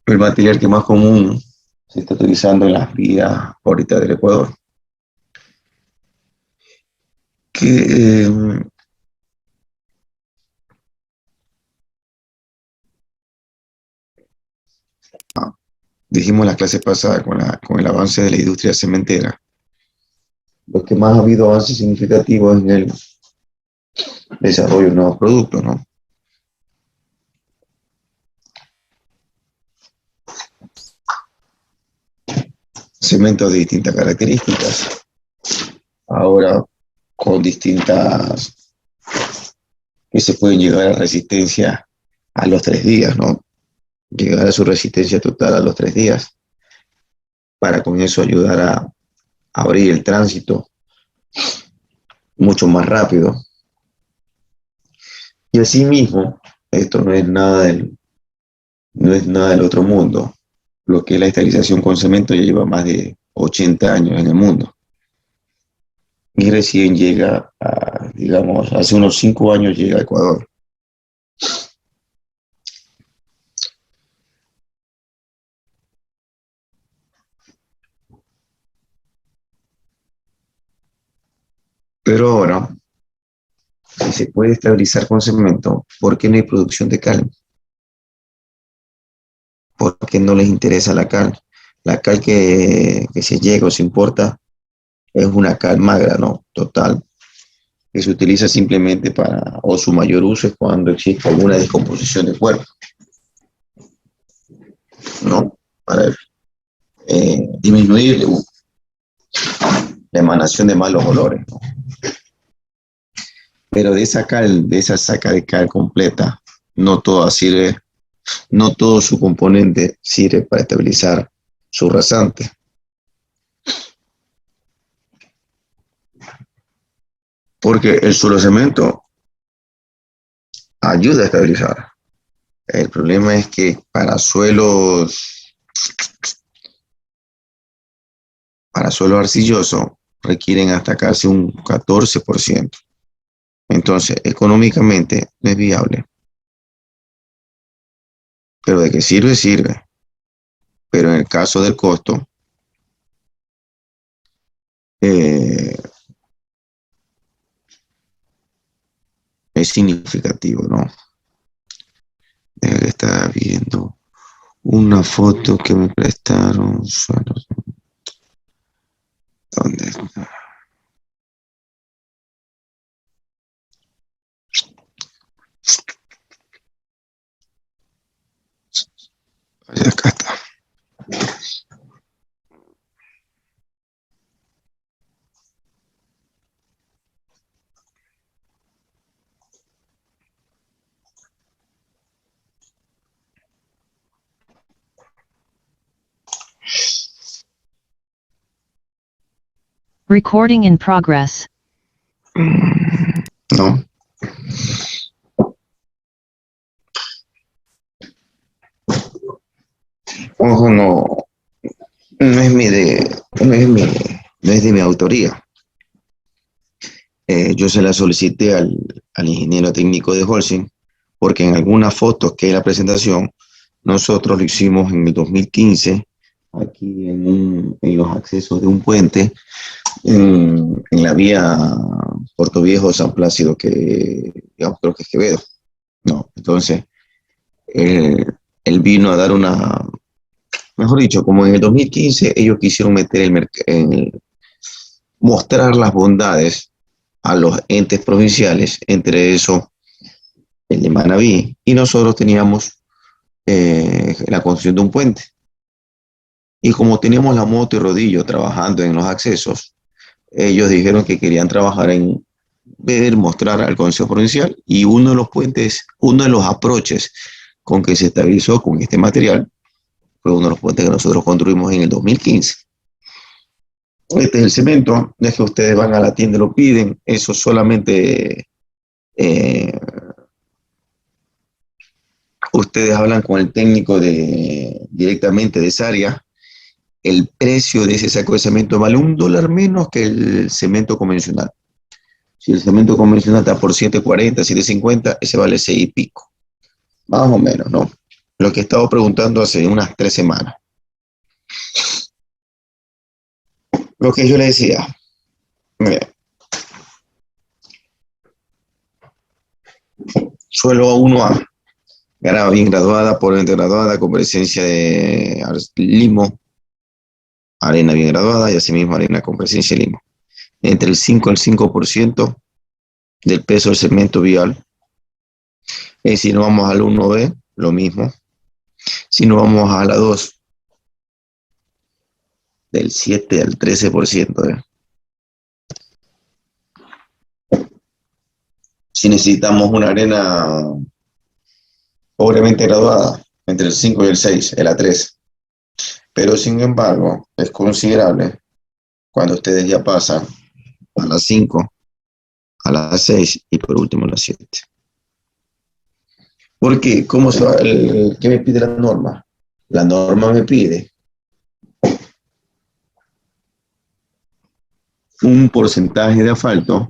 el material que más común se está utilizando en las vías ahorita del Ecuador. Que dijimos la clase pasada con el avance de la industria cementera, lo que más ha habido avances significativos en el desarrollo de nuevos productos, ¿no? Cementos de distintas características, ahora con distintas que se pueden llegar a resistencia a los 3 días, ¿no? Llegar a su resistencia total a los 3 días, para con eso ayudar a abrir el tránsito mucho más rápido. Y asimismo, esto no es nada del otro mundo. Lo que es la estabilización con cemento ya lleva más de 80 años en el mundo. Y recién llega, digamos, hace unos 5 años llega a Ecuador. Pero ahora, si se puede estabilizar con cemento, ¿por qué no hay producción de cal? ¿Por qué no les interesa la cal? La cal que se llega o se importa es una cal magra, ¿no? Total, que se utiliza simplemente para, o su mayor uso es cuando existe alguna descomposición del cuerpo, ¿no? Para disminuir la emanación de malos olores, ¿no? Pero de esa cal, de esa saca de cal completa, no todo sirve, no todo su componente sirve para estabilizar su rasante. Porque el suelo cemento ayuda a estabilizar. El problema es que para suelo arcilloso requieren hasta casi un 14%. Entonces, económicamente no es viable. Pero de que sirve, sirve. Pero en el caso del costo, eh, es significativo, ¿no? Estaba viendo una foto que me prestaron. ¿Dónde está? Acá está. Recording in progress. No. Ojo, no es no es de mi autoría. Yo se la solicité al ingeniero técnico de Holcim, porque en algunas fotos que hay en la presentación, nosotros lo hicimos en el 2015, aquí en los accesos de un puente, en la vía Puerto Viejo, San Plácido, que digamos, creo que es Quevedo. No, entonces, él vino a dar mejor dicho, como en el 2015 ellos quisieron meter mostrar las bondades a los entes provinciales, entre eso el de Manabí, y nosotros teníamos la construcción de un puente. Y como teníamos la moto y rodillo trabajando en los accesos, ellos dijeron que querían trabajar en ver, mostrar al Consejo Provincial, y uno de los puentes, uno de los aproches con que se estabilizó con este material, fue uno de los puentes que nosotros construimos en el 2015. Este es el cemento, no es que ustedes van a la tienda y lo piden, eso solamente ustedes hablan con el técnico directamente de esa área. El precio de ese saco de cemento vale $1 menos que el cemento convencional. Si el cemento convencional está por 7.40, 7.50, ese vale 6 y pico, más o menos, ¿no? Lo que he estado preguntando hace unas 3 semanas. Lo que yo le decía, mire, suelo 1A, bien graduada, polvamente graduada, con presencia de limo, arena bien graduada y asimismo arena con presencia de limo. Entre el 5 al 5% del peso del cemento vial. Si no vamos al 1B, lo mismo. Si no vamos a la 2, del 7 al 13%. Si necesitamos una arena pobremente graduada, entre el 5 y el 6, el A3. Pero sin embargo, es considerable cuando ustedes ya pasan a las 5, a las 6 y por último a las 7. Porque, ¿cómo se va ¿qué me pide la norma? La norma me pide un porcentaje de asfalto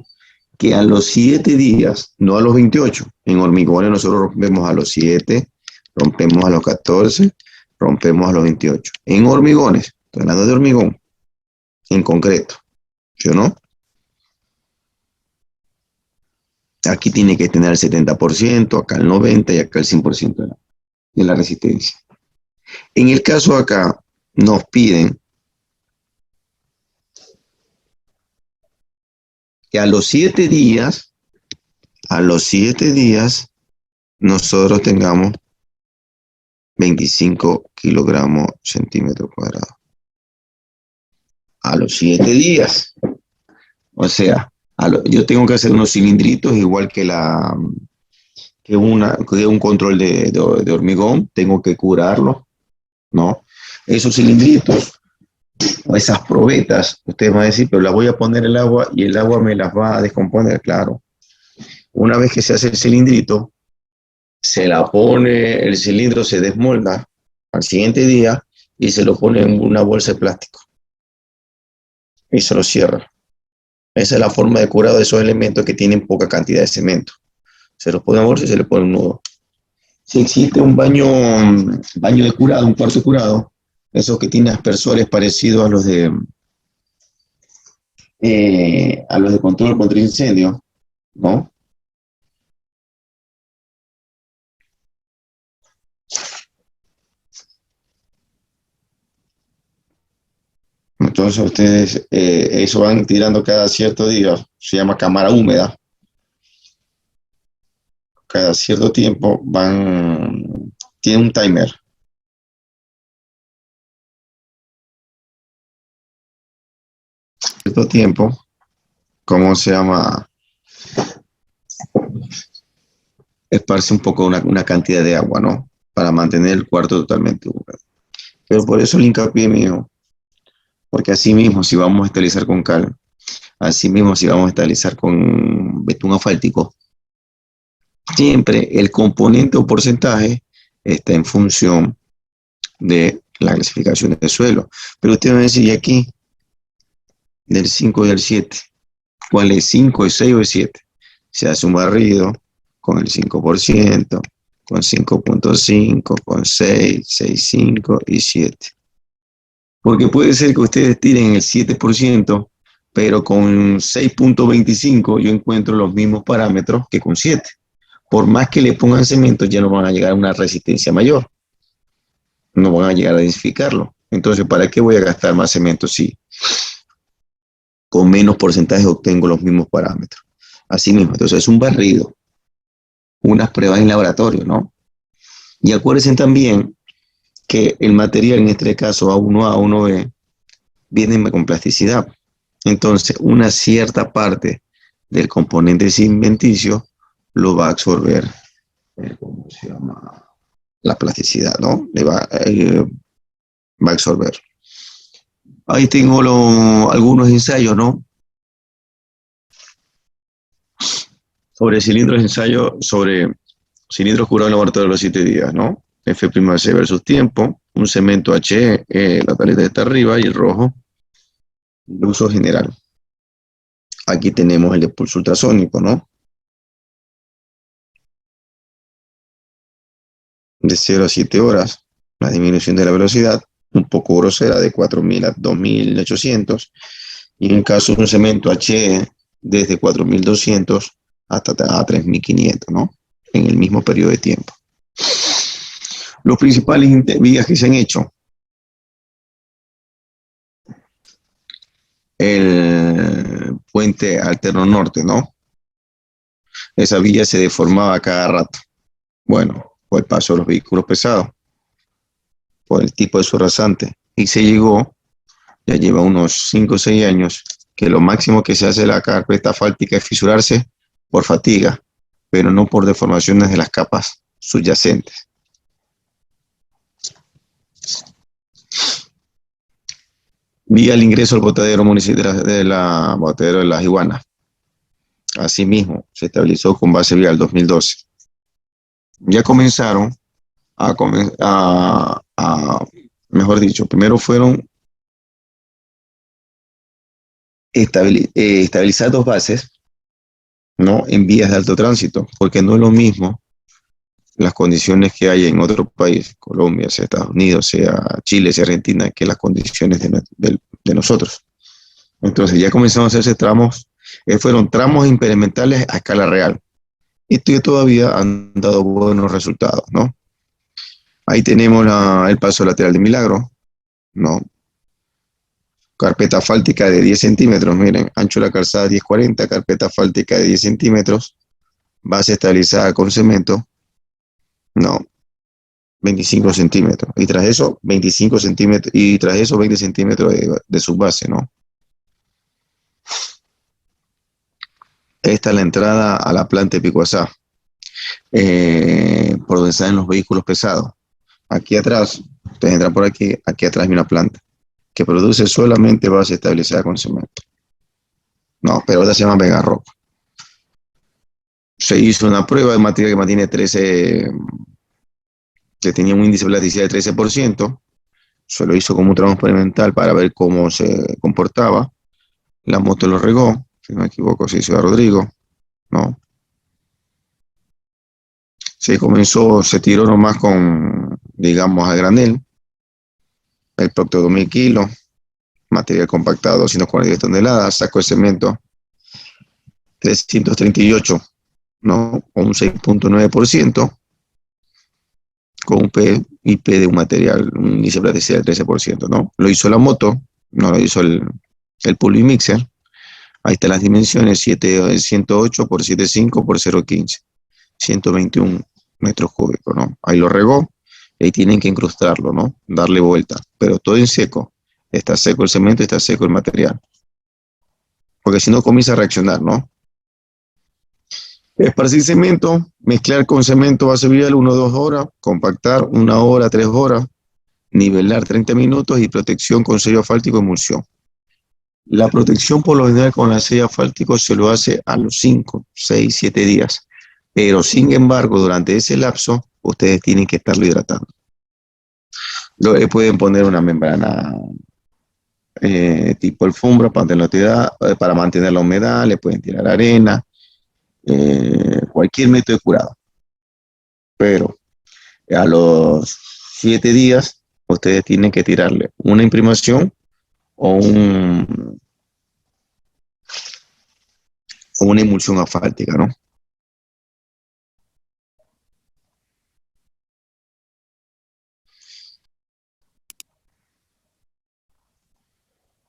que a los 7 días, no a los 28, en hormigones nosotros rompemos a los 7, rompemos a los 14, rompemos a los 28. En hormigones, estoy hablando de hormigón, en concreto, ¿sí o no? Aquí tiene que tener el 70%, acá el 90% y acá el 100% de la resistencia. En el caso acá, nos piden que a los 7 días, nosotros tengamos 25 kilogramos centímetros cuadrados. A los 7 días. O sea, yo tengo que hacer unos cilindritos igual que un control de hormigón. Tengo que curarlo, ¿no? Esos cilindritos o esas probetas, ustedes van a decir, pero la voy a poner el agua y el agua me las va a descomponer, claro. Una vez que se hace el cilindrito, se la pone, el cilindro se desmolda al siguiente día y se lo pone en una bolsa de plástico y se lo cierra. Esa es la forma de curado de esos elementos que tienen poca cantidad de cemento. Se los pone en bolsa y se le pone un nudo. Si existe un baño de curado, un cuarto curado, esos que tienen aspersores parecidos a los de control contra incendio, ¿no? Entonces ustedes eso van tirando cada cierto día, se llama cámara húmeda. Cada cierto tiempo tiene un timer. Cierto tiempo, ¿cómo se llama? Esparce un poco una cantidad de agua, ¿no? Para mantener el cuarto totalmente húmedo. Pero por eso el hincapié mío, porque así mismo si vamos a estabilizar con cal, así mismo si vamos a estabilizar con betún asfáltico, siempre el componente o porcentaje está en función de la clasificación del suelo. Pero usted va a decir, ¿y aquí? Del 5 y del 7. ¿Cuál es 5, 6 o 7? Se hace un barrido con el 5%, con 5.5, con 6, 6.5 y 7. Porque puede ser que ustedes tiren el 7%, pero con 6.25 yo encuentro los mismos parámetros que con 7. Por más que le pongan cemento, ya no van a llegar a una resistencia mayor. No van a llegar a densificarlo. Entonces, ¿para qué voy a gastar más cemento si con menos porcentaje obtengo los mismos parámetros? Así mismo, entonces es un barrido, unas pruebas en laboratorio, ¿no? Y acuérdense también que el material, en este caso A1A, A1B, viene con plasticidad. Entonces, una cierta parte del componente cementicio lo va a absorber, ¿cómo se llama? La plasticidad, ¿no? Va a absorber. Ahí tengo algunos ensayos, ¿no? Sobre cilindros sobre cilindros curados en laboratorio a los 7 días, ¿no? F'(C) versus tiempo, un cemento HE, la paleta está arriba y el rojo, el uso general. Aquí tenemos el de pulso ultrasónico, ¿no? de 0 a 7 horas, la disminución de la velocidad, un poco grosera, de 4.000 a 2.800, y en caso de un cemento HE, desde 4.200 hasta a 3.500, ¿no? En el mismo periodo de tiempo. Los principales vías que se han hecho: el puente alterno norte, ¿no? Esa vía se deformaba cada rato. Bueno, por el paso de los vehículos pesados, por el tipo de su rasante, y se llegó, ya lleva unos 5 o 6 años, que lo máximo que se hace la carpeta asfáltica es fisurarse por fatiga, pero no por deformaciones de las capas subyacentes. Vía el ingreso al botadero municipal de la botadero de las Iguanas. Asimismo, se estabilizó con base vial 2012. Ya comenzaron mejor dicho, primero fueron estabilizar dos bases, ¿no? En vías de alto tránsito, porque no es lo mismo las condiciones que hay en otro país, Colombia, sea Estados Unidos, sea Chile, sea Argentina, que las condiciones de nosotros. Entonces ya comenzamos a hacerse tramos, fueron tramos imperimentales a escala real. Y todavía han dado buenos resultados, ¿no? Ahí tenemos el paso lateral de Milagro, ¿no? Carpeta asfáltica de 10 centímetros, miren, ancho de la calzada 1040, carpeta asfáltica de 10 centímetros, base estabilizada con cemento, no, 25 centímetros, y tras eso 25 centímetros, y tras eso 20 centímetros de su base, ¿no? Esta es la entrada a la planta de Picuazá, por donde salen los vehículos pesados. Aquí atrás, ustedes entran por aquí atrás hay una planta que produce solamente base estabilizada con cemento. No, pero esta se llama Vegarrock. Se hizo una prueba de material que mantiene 13, que tenía un índice de plasticidad de 13%. Se lo hizo como un tramo experimental para ver cómo se comportaba. La moto lo regó, si no me equivoco, se hizo a Rodrigo, ¿no? Se tiró nomás con, digamos, a granel, el producto 2.000 kilos, material compactado 242 toneladas, saco de cemento 338, ¿no? Con un 6.9%, con un PIP de un material, un índice de plasticidad del 13%, ¿no? Lo hizo la moto, no lo hizo el Pulvimixer. Ahí están las dimensiones: 108 por 7,5 por 0,15, 121 metros cúbicos, ¿no? Ahí lo regó, y ahí tienen que incrustarlo, ¿no? Darle vuelta, pero todo en seco. Está seco el cemento y está seco el material, porque si no comienza a reaccionar, ¿no? Esparcir cemento, mezclar con cemento base vial 1 o 2 horas, compactar 1 hora, 3 horas, nivelar 30 minutos y protección con sello asfáltico emulsión. La protección por lo general con el sello asfáltico se lo hace a los 5, 6, 7 días, pero sin embargo durante ese lapso ustedes tienen que estarlo hidratando. Le pueden poner una membrana tipo alfombra para mantener la humedad, le pueden tirar arena, cualquier método de curado. Pero a los 7 días ustedes tienen que tirarle una imprimación o una emulsión asfáltica, ¿no?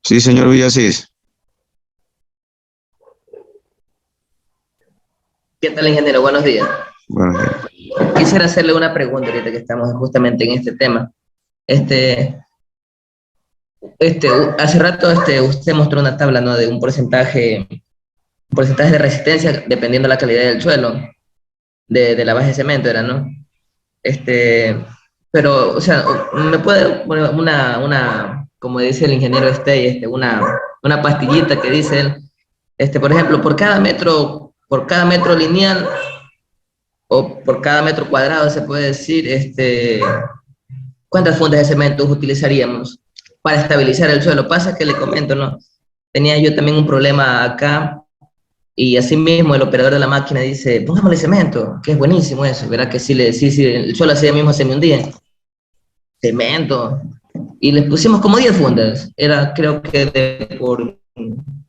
Sí, señor Villasís. ¿Qué tal, ingeniero? Buenos días. Buenos días. Quisiera hacerle una pregunta ahorita que estamos justamente en este tema. Este, hace rato usted mostró una tabla, ¿no? De un porcentaje de resistencia dependiendo de la calidad del suelo, de la base de cemento, era, ¿no? Pero, o sea, me puede poner como dice el ingeniero una pastillita que dice él, por ejemplo, por cada metro lineal o por cada metro cuadrado se puede decir, ¿cuántas fundas de cemento utilizaríamos para estabilizar el suelo? Pasa que le comento, ¿no? Tenía yo también un problema acá Y así mismo el operador de la máquina dice, pongámosle cemento, que es buenísimo eso, ¿verdad? Que sí, el suelo así mismo se me hundía. Cemento. Y les pusimos como 10 fundas. Era, creo que por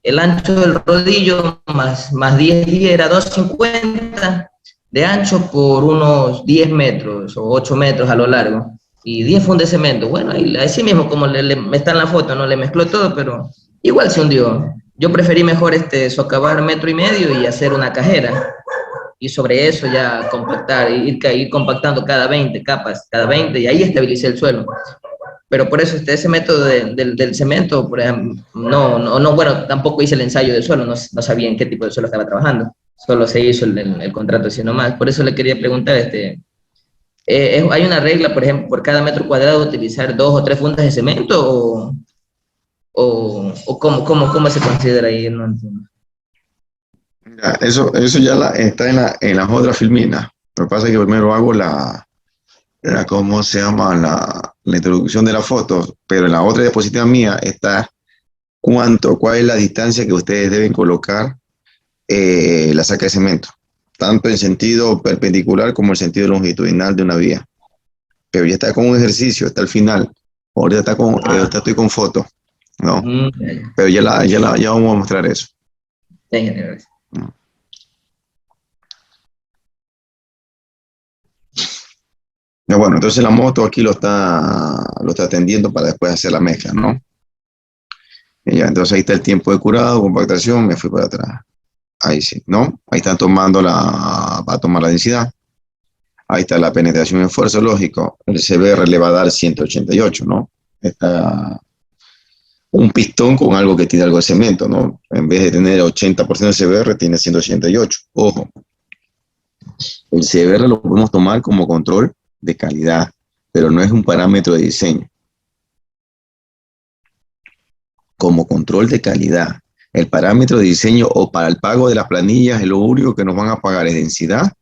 el ancho del rodillo, más 10 era 250 de ancho por unos 10 metros o 8 metros a lo largo. Y 10 fundas de cemento. Bueno, y así mismo, como está en la foto, no le mezcló todo, pero igual se hundió. Yo preferí mejor socavar 1,5 metros y hacer una cajera. Y sobre eso ya compactar, ir compactando cada 20 capas, cada 20, y ahí estabilicé el suelo. Pero por eso ese método del cemento, por ejemplo, bueno, tampoco hice el ensayo del suelo, no sabía en qué tipo de suelo estaba trabajando, solo se hizo el contrato así nomás. Por eso le quería preguntar, ¿hay una regla, por ejemplo, por cada metro cuadrado utilizar 2 o 3 fundas de cemento o cómo se considera ahí? No entiendo. Mira, eso ya está en las otras filminas. Lo que pasa es que primero hago ¿cómo se llama? La introducción de las fotos, pero en la otra diapositiva mía está cuál es la distancia que ustedes deben colocar la saca de cemento, tanto en sentido perpendicular como en sentido longitudinal de una vía. Pero ya está con un ejercicio, está al final. Ahorita ahorita estoy con fotos, ¿no? Pero ya vamos a mostrar eso. Ya, bueno, entonces la moto aquí lo está atendiendo para después hacer la mezcla, ¿no? Y ya, entonces ahí está el tiempo de curado, compactación, me fui para atrás. Ahí sí, ¿no? Ahí están va a tomar la densidad. Ahí está la penetración en esfuerzo, lógico. El CBR le va a dar 188, ¿no? Está un pistón con algo que tiene algo de cemento, ¿no? En vez de tener 80% de CBR, tiene 188. Ojo, el CBR lo podemos tomar como control de calidad, pero no es un parámetro de diseño. Como control de calidad, el parámetro de diseño o para el pago de las planillas, lo único que nos van a pagar es densidad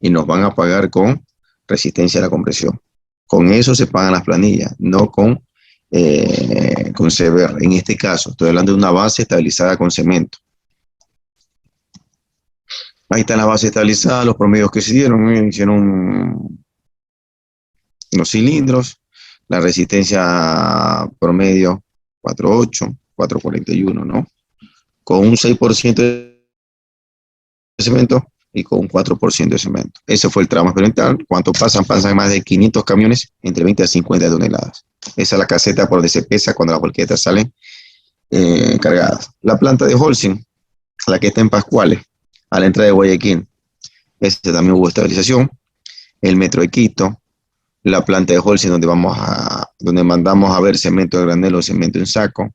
y nos van a pagar con resistencia a la compresión. Con eso se pagan las planillas, no con CBR. En este caso, estoy hablando de una base estabilizada con cemento. Ahí está la base estabilizada, los promedios que se dieron, hicieron los cilindros, la resistencia promedio 4.8, 4.41, ¿no? Con un 6% de cemento y con un 4% de cemento. Ese fue el tramo experimental. ¿Cuánto pasan? Pasan más de 500 camiones entre 20 a 50 toneladas. Esa es la caseta por donde se pesa cuando las volquetas salen cargadas. La planta de Holcim, la que está en Pascuales, a la entrada de Guayaquil, este también hubo estabilización. El metro de Quito, la planta de Holcim donde mandamos a ver cemento de granel o cemento en saco.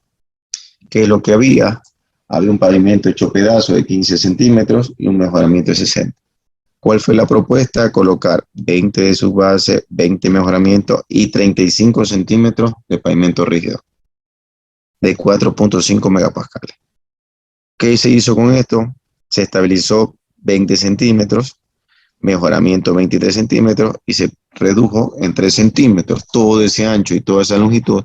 ¿Qué es lo que había? Había un pavimento hecho pedazo de 15 centímetros y un mejoramiento de 60. ¿Cuál fue la propuesta? Colocar 20 de subbase, 20 mejoramientos y 35 centímetros de pavimento rígido de 4.5 megapascales. ¿Qué se hizo con esto? Se estabilizó 20 centímetros, mejoramiento 23 centímetros y se redujo en 3 centímetros todo ese ancho y toda esa longitud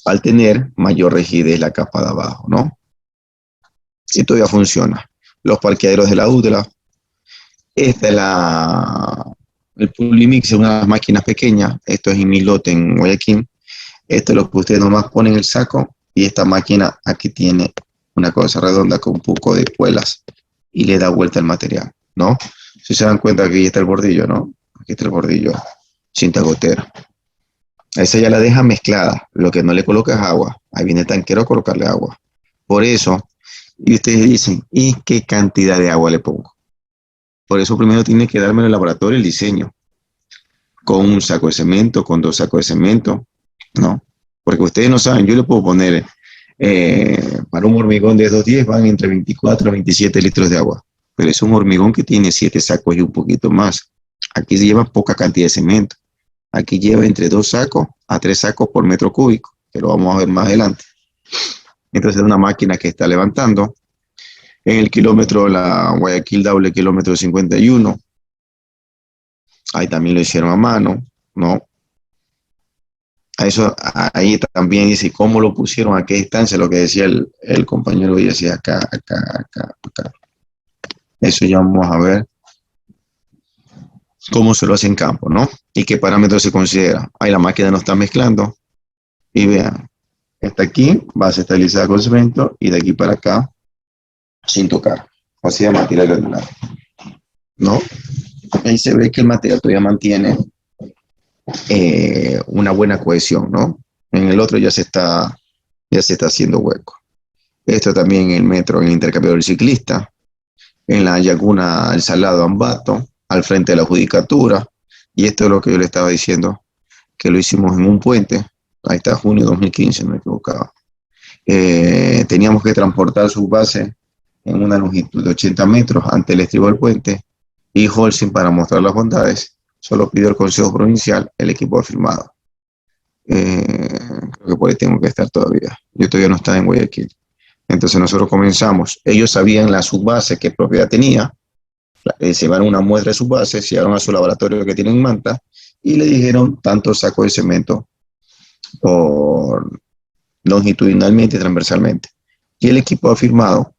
al tener mayor rigidez la capa de abajo, ¿no? Y todavía funciona. Los parqueaderos de la útera. Esta es el Pulimix, es una de las máquinas pequeñas. Esto es en mi lote en Guayaquil. Esto es lo que ustedes nomás ponen en el saco y esta máquina aquí tiene una cosa redonda con un poco de espuelas y le da vuelta el material, ¿no? Si se dan cuenta que aquí está el bordillo, ¿no? Aquí está el bordillo, cinta gotera. A esa ya la deja mezclada, lo que no le colocas es agua. Ahí viene el tanquero a colocarle agua. Por eso, y ustedes dicen, ¿y qué cantidad de agua le pongo? Por eso primero tiene que darme en el laboratorio el diseño. Con un saco de cemento, con 2 sacos de cemento, ¿no? Porque ustedes no saben, yo le puedo poner, para un hormigón de 210 van entre 24 a 27 litros de agua. Pero es un hormigón que tiene 7 sacos y un poquito más. Aquí se lleva poca cantidad de cemento. Aquí lleva entre 2 sacos a 3 sacos por metro cúbico, que lo vamos a ver más adelante. Entonces es una máquina que está levantando. En el kilómetro, la Guayaquil doble kilómetro 51. Ahí también lo hicieron a mano, ¿no? A eso, ahí también dice cómo lo pusieron, a qué distancia, lo que decía el compañero y decía acá, acá, acá, acá. Eso ya vamos a ver cómo se lo hace en campo, ¿no? Y qué parámetros se considera. Ahí la máquina no está mezclando. Y vean, está aquí, base estabilizada con cemento, y de aquí para acá, sin tocar. Así de material granular, ¿no? Ahí se ve que el material todavía mantiene una buena cohesión, ¿no? En el otro ya se está haciendo hueco. Esto también en el metro, en el intercambiador del ciclista, en la laguna El Salado Ambato, al frente de la judicatura, y esto es lo que yo le estaba diciendo, que lo hicimos en un puente, ahí está, junio de 2015, no me equivocaba. Teníamos que transportar su base en una longitud de 80 metros ante el estribo del puente, y Holcim, para mostrar las bondades, solo pidió al Consejo Provincial el equipo ha firmado. Creo que por ahí tengo que estar todavía. Yo todavía no estaba en Guayaquil. Entonces nosotros comenzamos. Ellos sabían la subbase, qué propiedad tenía. Se llevaron una muestra de subbase, se llevaron a su laboratorio que tienen en Manta y le dijeron tanto saco de cemento por longitudinalmente y transversalmente. Y el equipo afirmado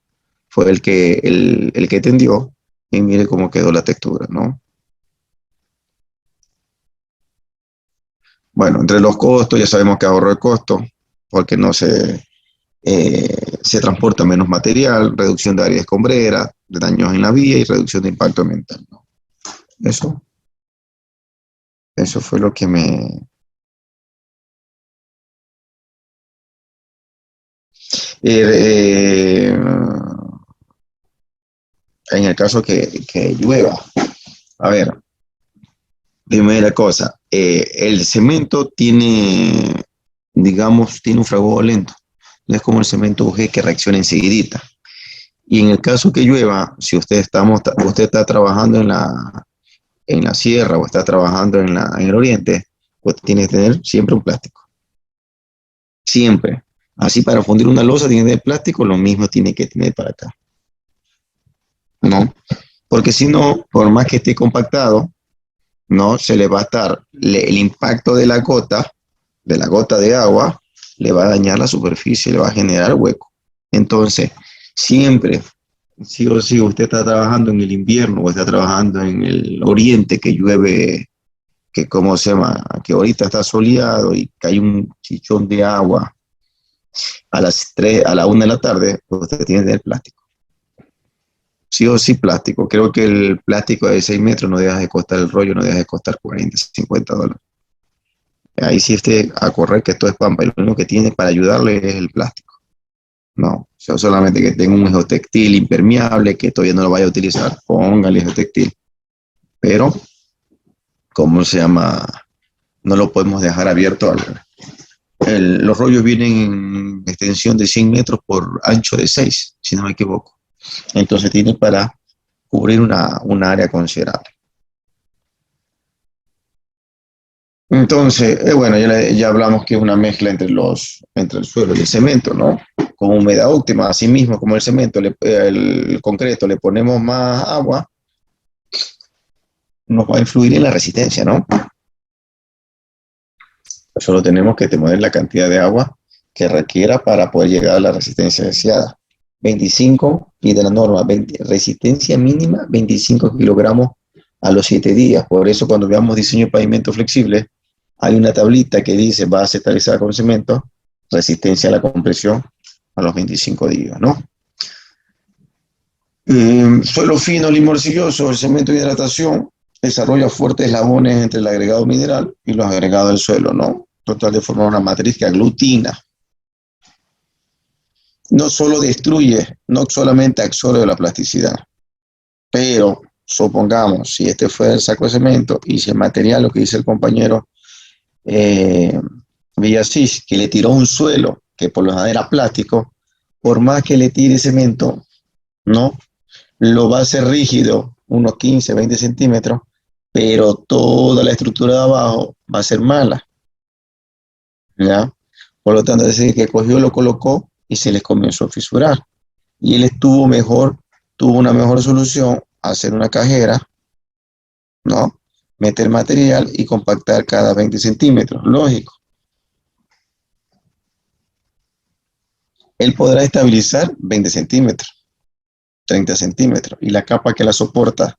fue el que tendió y mire cómo quedó la textura, ¿no? Bueno, entre los costos, ya sabemos que ahorró el costo, porque no se transporta menos material, reducción de área escombrera, de daños en la vía y reducción de impacto ambiental, ¿no? Eso, eso fue lo que me... eh, en el caso que llueva, a ver, primera cosa, el cemento tiene, digamos, tiene un fragor lento, no es como el cemento UG que reacciona enseguidita. Y en el caso que llueva, si usted está trabajando en la sierra o está trabajando en el oriente, pues tiene que tener siempre un plástico. Siempre. Así para fundir una losa tiene que tener plástico, lo mismo tiene que tener para acá. ¿No? Porque si no, por más que esté compactado, no se le va a estar el impacto de la gota de agua, le va a dañar la superficie, le va a generar hueco. Entonces, siempre, sí o sí, usted está trabajando en el invierno o está trabajando en el oriente que llueve, que como se llama, que ahorita está soleado y cae un chichón de agua a las 3, a la 1 de la tarde, usted tiene que tener plástico. Sí o sí plástico. Creo que el plástico de 6 metros no deja de costar, el rollo no deja de costar 40, $50. Ahí sí esté a correr que esto es pampa y lo único que tiene para ayudarle es el plástico. No, yo solamente que tenga un geotextil impermeable que todavía no lo vaya a utilizar, póngale geotextil. Pero, ¿cómo se llama? No lo podemos dejar abierto. Los rollos vienen en extensión de 100 metros por ancho de 6, si no me equivoco. Entonces tiene para cubrir una área considerable. Entonces, bueno, ya hablamos que es una mezcla entre el suelo y el cemento, ¿no? Con humedad óptima, así mismo como el cemento, el concreto, le ponemos más agua, nos va a influir en la resistencia, ¿no? Solo tenemos que tener la cantidad de agua que requiera para poder llegar a la resistencia deseada. 25 y de la norma, resistencia mínima 25 kilogramos a los 7 días. Por eso cuando veamos diseño de pavimento flexible, hay una tablita que dice base estabilizada con cemento, resistencia a la compresión a los 25 días, ¿no? Suelo fino, limorcilloso, el cemento de hidratación desarrolla fuertes eslabones entre el agregado mineral y los agregados del suelo, ¿no? Total de formar una matriz que aglutina. No solo destruye, no solamente absorbe la plasticidad, pero supongamos, si este fue el saco de cemento y si el material, lo que dice el compañero Villasís, que le tiró un suelo que por lo general era plástico, por más que le tire cemento, no, lo va a hacer rígido, unos 15, 20 centímetros, pero toda la estructura de abajo va a ser mala, ¿ya? Por lo tanto, es decir, que cogió, lo colocó y se les comenzó a fisurar. Y él tuvo una mejor solución, hacer una cajera, ¿no? Meter material y compactar cada 20 centímetros, lógico. él podrá estabilizar 20 centímetros, 30 centímetros, y la capa que la soporta.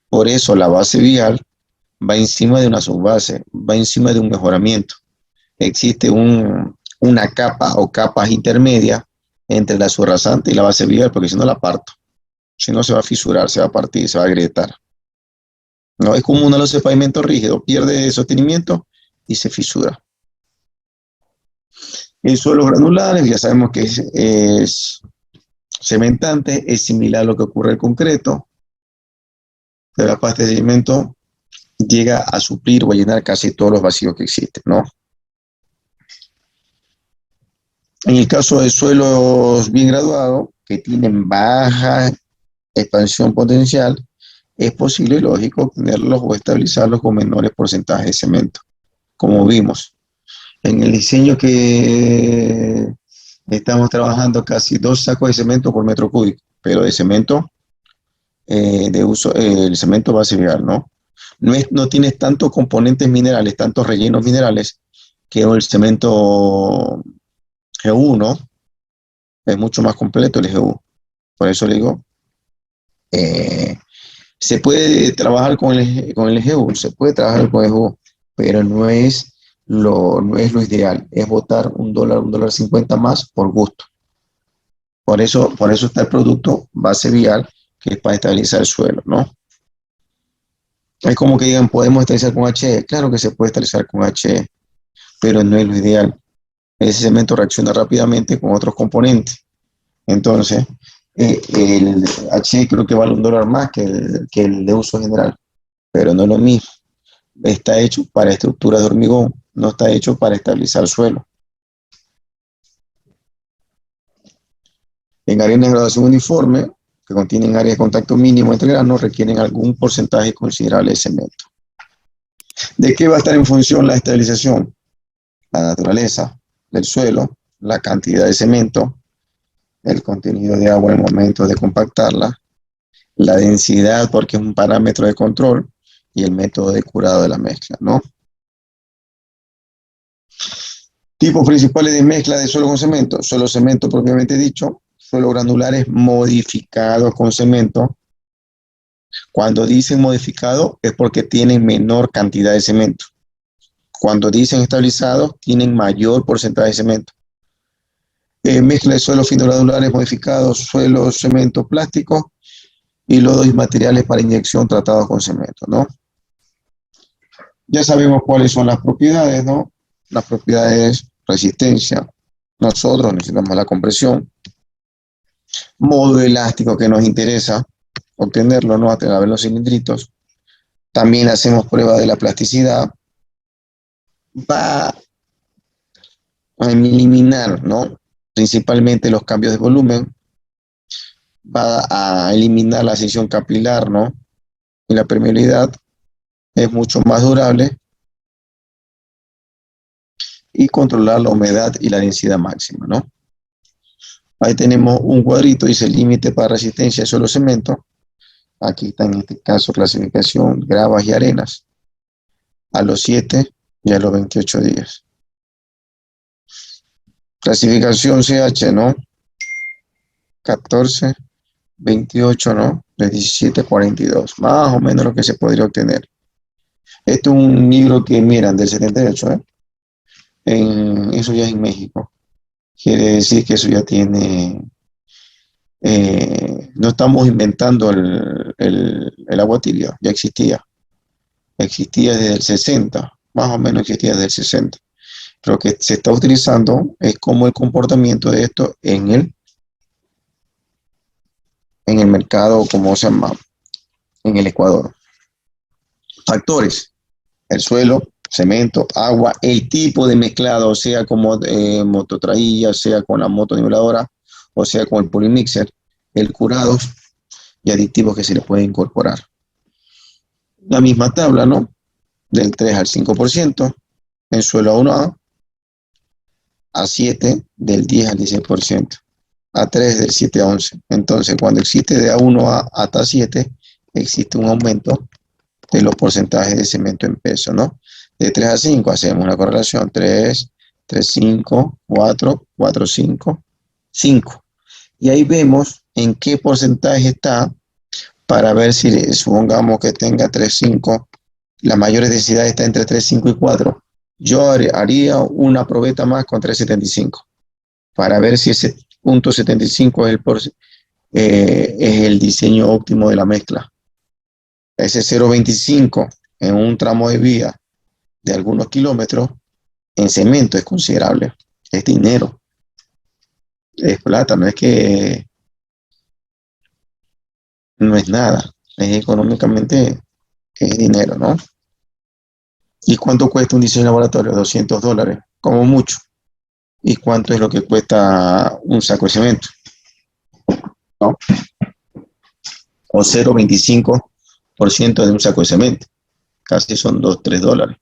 Por eso la base vial va encima de una subbase, va encima de un mejoramiento. Existe una capa o capas intermedias entre la subrasante y la base vial, porque si no la parto, si no se va a fisurar, se va a partir, se va a agrietar. No es como uno de los pavimentos rígidos, pierde sostenimiento y se fisura. En suelos granulares, ya sabemos que es cementante, es similar a lo que ocurre al concreto, pero la pasta de cemento llega a suplir o a llenar casi todos los vacíos que existen, ¿no? En el caso de suelos bien graduados, que tienen baja expansión potencial, es posible y lógico obtenerlos o estabilizarlos con menores porcentajes de cemento, como vimos. En el diseño que estamos trabajando casi 2 sacos de cemento por metro cúbico, pero de cemento de uso, el cemento base vial, ¿no? No tiene tantos componentes minerales, tantos rellenos minerales que el cemento G1 es mucho más completo el GU. Por eso le digo, se puede trabajar con el GU, se puede trabajar con el GU, pero no es lo ideal, es botar $1, $1.50 más por gusto. Por eso está el producto base vial, que es para estabilizar el suelo, ¿no? Es como que digan, ¿podemos estabilizar con HE? Claro que se puede estabilizar con HE, pero no es lo ideal. Ese cemento reacciona rápidamente con otros componentes. Entonces, el HE creo que vale $1 más que el de uso general, pero no es lo mismo. Está hecho para estructuras de hormigón, no está hecho para estabilizar el suelo. En arenas de graduación uniforme, que contienen áreas de contacto mínimo entre granos, requieren algún porcentaje considerable de cemento. ¿De qué va a estar en función la estabilización? La naturaleza del suelo, la cantidad de cemento, el contenido de agua en el momento de compactarla, la densidad, porque es un parámetro de control, y el método de curado de la mezcla, ¿no? Tipos principales de mezcla de suelo con cemento: suelo cemento propiamente dicho, suelos granulares modificados con cemento. Cuando dicen modificado es porque tienen menor cantidad de cemento. Cuando dicen estabilizados, tienen mayor porcentaje de cemento. Mezcla de suelos finogranulares modificados, suelos, cemento, plástico y lodos y materiales para inyección tratados con cemento, ¿no? Ya sabemos cuáles son las propiedades, ¿no? Las propiedades: resistencia, nosotros necesitamos la compresión, modo elástico que nos interesa obtenerlo, ¿no? A través de los cilindritos. También hacemos prueba de la plasticidad. Va a eliminar, ¿no? Principalmente los cambios de volumen. Va a eliminar la sección capilar, ¿no? Y la permeabilidad es mucho más durable. Y controlar la humedad y la densidad máxima, ¿no? Ahí tenemos un cuadrito, dice límite para resistencia de suelo cemento. Aquí está en este caso clasificación gravas y arenas a los 7 y a los 28 días. Clasificación CH, ¿no? 14, 28, ¿no? De 17 a 42, más o menos lo que se podría obtener. Esto es un libro que miran del 78, ¿eh? Eso ya es en México. Quiere decir que eso ya tiene... no estamos inventando el agua tibia, ya existía. Existía desde el 60, más o menos existía desde el 60. Pero lo que se está utilizando es como el comportamiento de esto en el mercado, como se llama, en el Ecuador. Factores: el suelo, cemento, agua, el tipo de mezclado, sea como mototraílla, sea con la motoniveladora, o sea con el polimixer, el curado y aditivos que se le pueden incorporar. La misma tabla, ¿no? Del 3 al 5%, en suelo A1A, A7 del 10 al 16%, A3 del 7 a 11. Entonces, cuando existe de A1A hasta A7, existe un aumento de los porcentajes de cemento en peso, ¿no? De 3 a 5 hacemos una correlación: 3, 3, 5, 4, 4, 5, 5. Y ahí vemos en qué porcentaje está para ver si supongamos que tenga 3,5, la mayor densidad está entre 3,5 y 4. Yo haría una probeta más con 3,75 para ver si ese punto 75 es el diseño óptimo de la mezcla. Ese 0,25 en un tramo de vía de algunos kilómetros en cemento es considerable. Es dinero, es plata, no es que no es nada, es económicamente es dinero, ¿no? ¿Y cuánto cuesta un diseño de laboratorio? $200, como mucho. ¿Y cuánto es lo que cuesta un saco de cemento? ¿No? O 0,25% de un saco de cemento. Casi son $2, $3.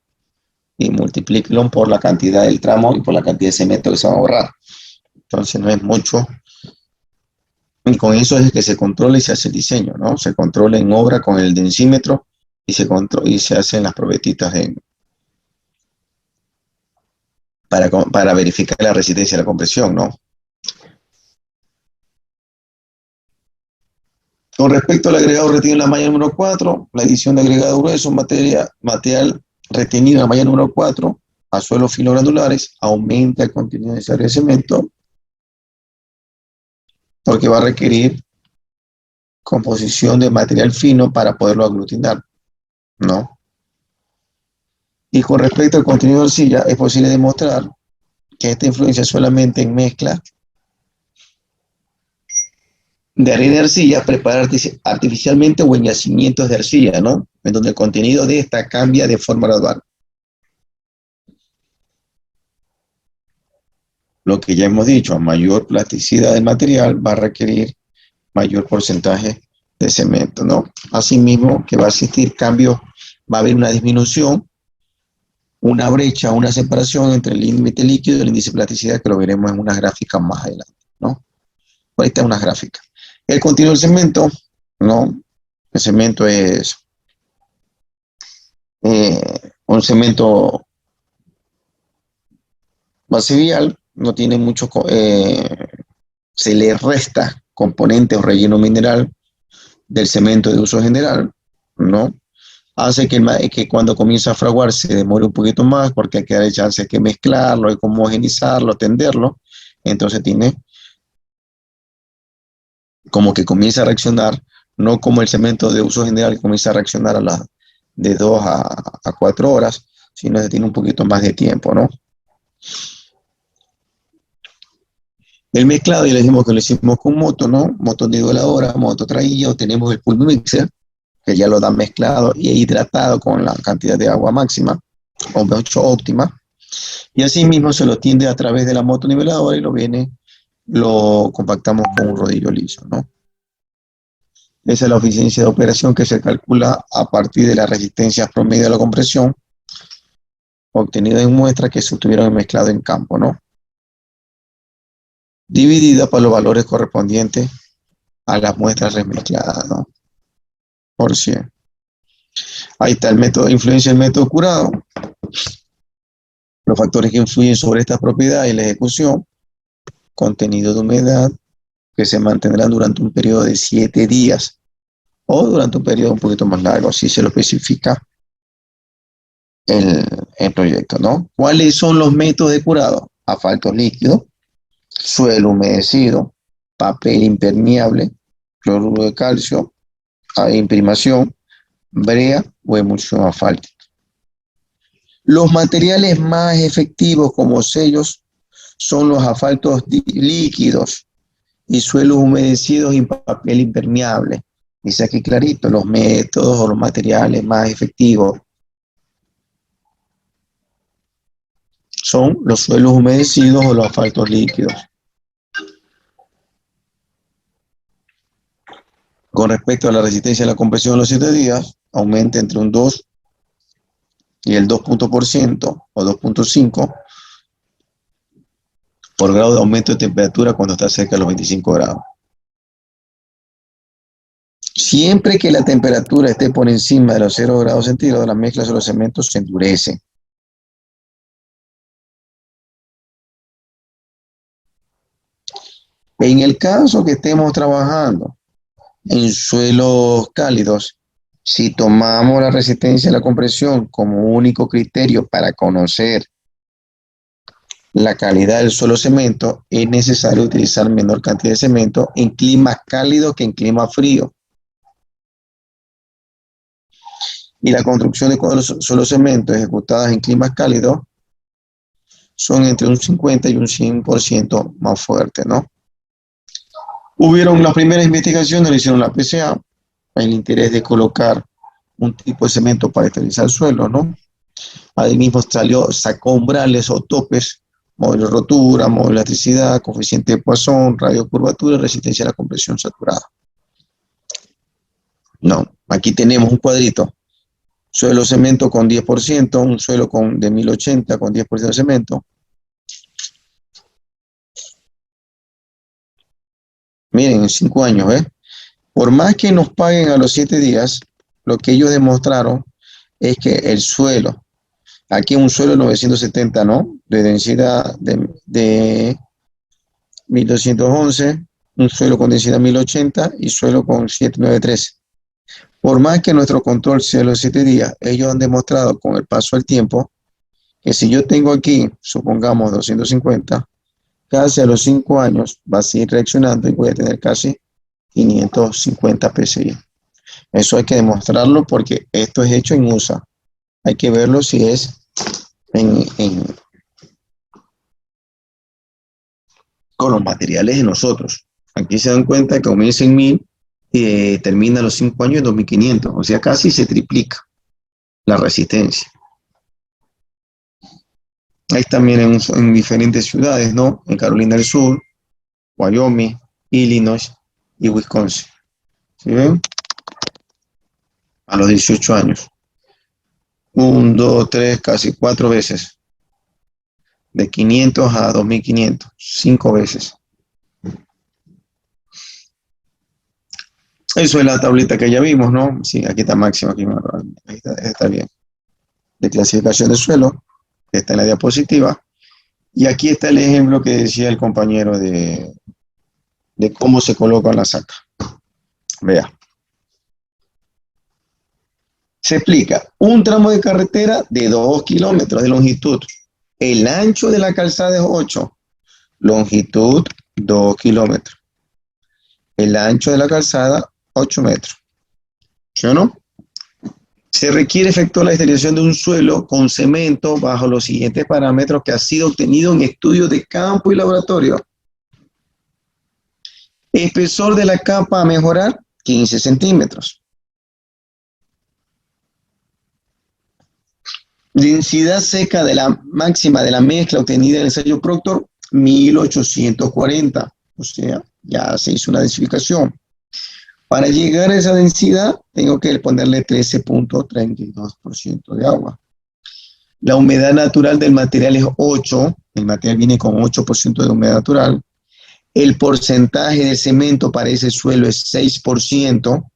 Y multiplíquenlo por la cantidad del tramo y por la cantidad de cemento que se va a ahorrar. Entonces no es mucho. Y con eso es que se controla y se hace el diseño, ¿no? Se controla en obra con el densímetro y se hacen las probetitas para verificar la resistencia a la compresión, ¿no? Con respecto al agregado retenido en la malla número 4, la edición de agregado grueso, material retenido en la malla número 4 a suelos filogranulares, aumenta el contenido necesario de cemento porque va a requerir composición de material fino para poderlo aglutinar, ¿no? Y con respecto al contenido de arcilla, es posible demostrar que esta influencia solamente en mezcla de arena de arcilla preparada artificialmente o en yacimientos de arcilla, ¿no? En donde el contenido de esta cambia de forma gradual. Lo que ya hemos dicho, a mayor plasticidad del material va a requerir mayor porcentaje de cemento, ¿no? Asimismo, que va a existir cambios, va a haber una disminución, una brecha, una separación entre el límite líquido y el índice de plasticidad, que lo veremos en unas gráficas más adelante, ¿no? Ahí está unas gráficas. El contenido del cemento, ¿no? El cemento es un cemento base vial, no tiene mucho, se le resta componente o relleno mineral del cemento de uso general, ¿no? Hace que cuando comienza a fraguar se demore un poquito más porque hay que dar chance de que mezclarlo, hay que homogenizarlo, tenderlo, entonces tiene como que comienza a reaccionar, no como el cemento de uso general que comienza a reaccionar de 2 a 4 horas, sino que tiene un poquito más de tiempo, ¿no? El mezclado, ya le dijimos que lo hicimos con moto, ¿no? Moto niveladora, moto traillo, tenemos el pulp mixer, que ya lo da mezclado y hidratado con la cantidad de agua máxima, o mejor óptima, y así mismo se lo tiende a través de la moto niveladora y lo compactamos con un rodillo liso, ¿no? Esa es la eficiencia de operación que se calcula a partir de las resistencias promedio a la compresión obtenida en muestras que se obtuvieron mezclado en campo, ¿no? Dividida por los valores correspondientes a las muestras remezcladas, ¿no? Por 100. Ahí está el método, influencia del método curado, los factores que influyen sobre esta propiedad y la ejecución, contenido de humedad, que se mantendrán durante un periodo de 7 días o durante un periodo un poquito más largo, así se lo especifica el proyecto, ¿no? ¿Cuáles son los métodos de curado? Asfalto líquido, suelo humedecido, papel impermeable, cloruro de calcio, imprimación, brea o emulsión asfáltica. Los materiales más efectivos como sellos son los asfaltos líquidos y suelos humedecidos y papel impermeable. Dice aquí clarito, los métodos o los materiales más efectivos son los suelos humedecidos o los asfaltos líquidos. Con respecto a la resistencia a la compresión en los 7 días, aumenta entre un 2 y el 2% o 2,5 por grado de aumento de temperatura cuando está cerca de los 25 grados. Siempre que la temperatura esté por encima de los 0 grados centígrados, las mezclas de los cementos se endurecen. En el caso que estemos trabajando en suelos cálidos, si tomamos la resistencia a la compresión como único criterio para conocer la calidad del suelo cemento, es necesario utilizar menor cantidad de cemento en climas cálidos que en climas fríos. Y la construcción de suelo cemento ejecutadas en climas cálidos son entre un 50 y un 100% más fuertes, ¿no? Hubieron las primeras investigaciones, lo hicieron la PCA, el interés de colocar un tipo de cemento para estabilizar el suelo, ¿no? Ahí mismo sacó umbrales o topes, módulo de rotura, módulo de elasticidad, coeficiente de Poisson, radio de curvatura, resistencia a la compresión saturada. No, aquí tenemos un cuadrito. Suelo cemento con 10%, un suelo de 1080 con 10% de cemento. Miren, en 5 años, ¿ves? Por más que nos paguen a los 7 días, lo que ellos demostraron es que el suelo, aquí un suelo 970, ¿no? De densidad de 1211, un suelo con densidad 1080 y suelo con 7913. Por más que nuestro control sea los 7 días, ellos han demostrado con el paso del tiempo que si yo tengo aquí, supongamos 250, casi a los 5 años va a seguir reaccionando y voy a tener casi 550 PSI. Eso hay que demostrarlo porque esto es hecho en USA. Hay que verlo si es con los materiales de nosotros. Aquí se dan cuenta que comienza en 1000 y termina a los 5 años en 2500. O sea, casi se triplica la resistencia. Ahí también en diferentes ciudades, ¿no? En Carolina del Sur, Wyoming, Illinois y Wisconsin. ¿Sí ven? A los 18 años. 1, 2, 3, casi 4 veces. De 500 a 2500. 5 veces. Eso es la tablita que ya vimos, ¿no? Sí, aquí está máximo. Aquí está bien. De clasificación de suelo. Está en la diapositiva. Y aquí está el ejemplo que decía el compañero de cómo se coloca la saca. Vea. Se explica, un tramo de carretera de 2 kilómetros de longitud. El ancho de la calzada es 8, longitud 2 kilómetros. El ancho de la calzada 8 metros. ¿Sí o no? Se requiere efectuar la esterilización de un suelo con cemento bajo los siguientes parámetros que ha sido obtenido en estudios de campo y laboratorio. Espesor de la capa a mejorar, 15 centímetros. Densidad seca de la máxima de la mezcla obtenida en el ensayo Proctor, 1840. O sea, ya se hizo una densificación. Para llegar a esa densidad, tengo que ponerle 13.32% de agua. La humedad natural del material es 8. El material viene con 8% de humedad natural. El porcentaje de cemento para ese suelo es 6%.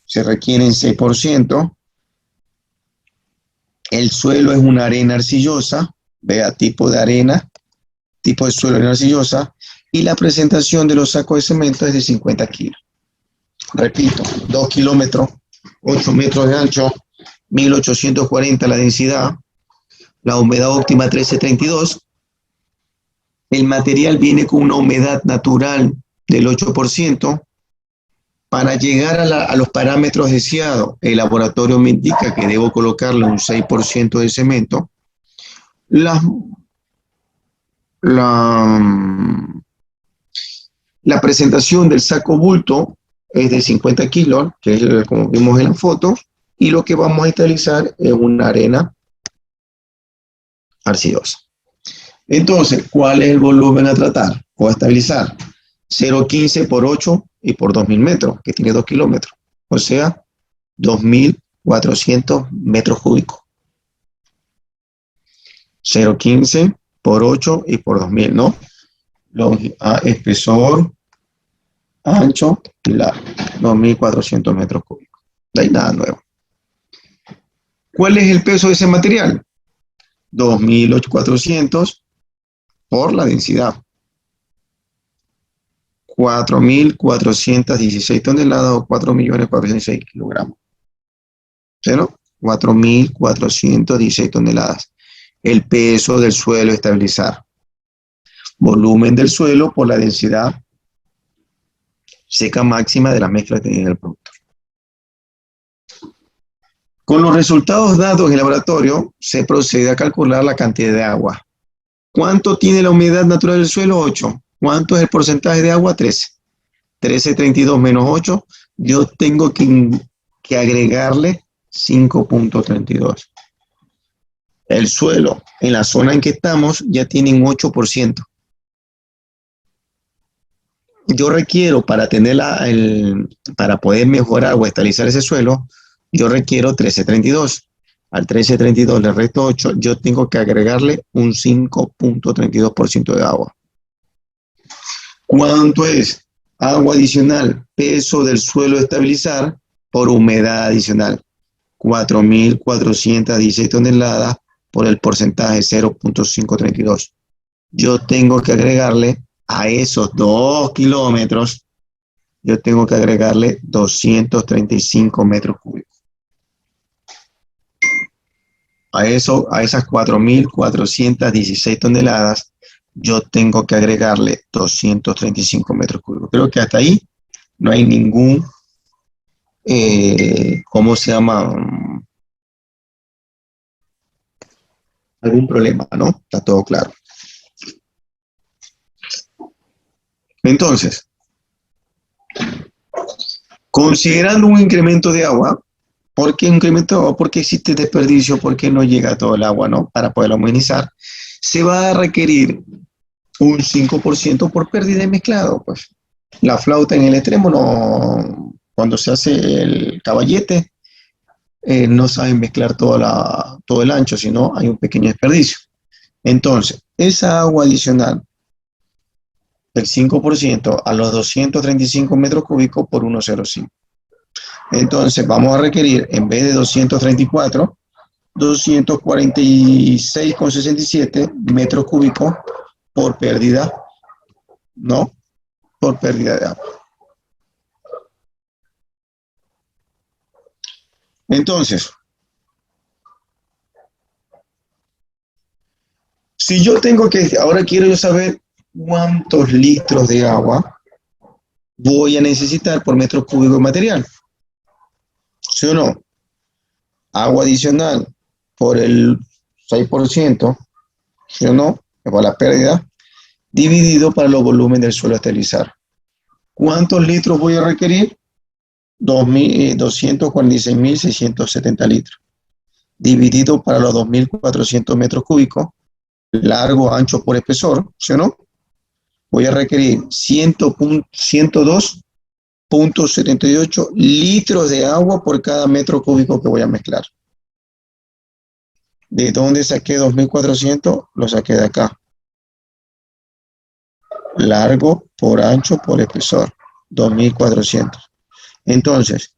Se requieren 6%. El suelo es una arena arcillosa. Vea, tipo de arena, tipo de suelo arena arcillosa. Y la presentación de los sacos de cemento es de 50 kilos. Repito, 2 kilómetros, 8 metros de ancho, 1840 la densidad, la humedad óptima 1332. El material viene con una humedad natural del 8%. Para llegar a los parámetros deseados, el laboratorio me indica que debo colocarle un 6% de cemento. La presentación del saco bulto es de 50 kilos, que es como vimos en la foto, y lo que vamos a estabilizar es una arena arcillosa. Entonces, ¿cuál es el volumen a tratar o a estabilizar? 0,15 por 8 y por 2000 metros, que tiene 2 kilómetros, o sea, 2400 metros cúbicos. 0,15 por 8 y por 2000, ¿no? Espesor, ancho y largo, 2400 metros cúbicos. No hay nada nuevo. ¿Cuál es el peso de ese material? 2400 por la densidad. 4.416 toneladas o 4.416 kilogramos. ¿Sí, no? 4.416 toneladas. El peso del suelo estabilizar. Volumen del suelo por la densidad seca máxima de la mezcla en el producto. Con los resultados dados en el laboratorio, se procede a calcular la cantidad de agua. ¿Cuánto tiene la humedad natural del suelo? 8. ¿Cuánto es el porcentaje de agua? 13. 13,32 menos 8, yo tengo que agregarle 5,32. El suelo en la zona en que estamos ya tiene un 8%. Yo requiero para para poder mejorar o estabilizar ese suelo, yo requiero 13,32. Al 13,32 le resto 8, yo tengo que agregarle un 5,32% de agua. ¿Cuánto es? Agua adicional, peso del suelo estabilizar por humedad adicional. 4.416 toneladas por el porcentaje 0,532. Yo tengo que agregarle a esos 2 kilómetros, yo tengo que agregarle 235 metros cúbicos. A esas 4.416 toneladas, yo tengo que agregarle 235 metros cúbicos. Creo que hasta ahí no hay ningún, ¿cómo se llama? Algún problema, ¿no? Está todo claro. Entonces, considerando un incremento de agua, ¿por qué incremento de agua? ¿Por qué existe desperdicio? ¿Por qué no llega todo el agua, no? Para poder homogeneizar, se va a requerir un 5% por pérdida de mezclado, pues. La flauta en el extremo, no, cuando se hace el caballete, no saben mezclar todo el ancho, sino hay un pequeño desperdicio. Entonces, esa agua adicional del 5% a los 235 metros cúbicos por 1,05. Entonces, vamos a requerir, en vez de 234, 246,67 metros cúbicos por pérdida, ¿no? Por pérdida de agua. Entonces, si yo tengo que, ahora quiero yo saber cuántos litros de agua voy a necesitar por metro cúbico de material. ¿Sí o no? Agua adicional por el 6%, ¿sí o no? Por la pérdida, dividido para los volúmenes del suelo a estabilizar. ¿Cuántos litros voy a requerir? 246.670 litros. Dividido para los 2.400 metros cúbicos, largo, ancho por espesor, ¿sí o no? Voy a requerir 102,78 litros de agua por cada metro cúbico que voy a mezclar. ¿De dónde saqué 2.400? Lo saqué de acá. Largo por ancho por espesor, 2.400. Entonces,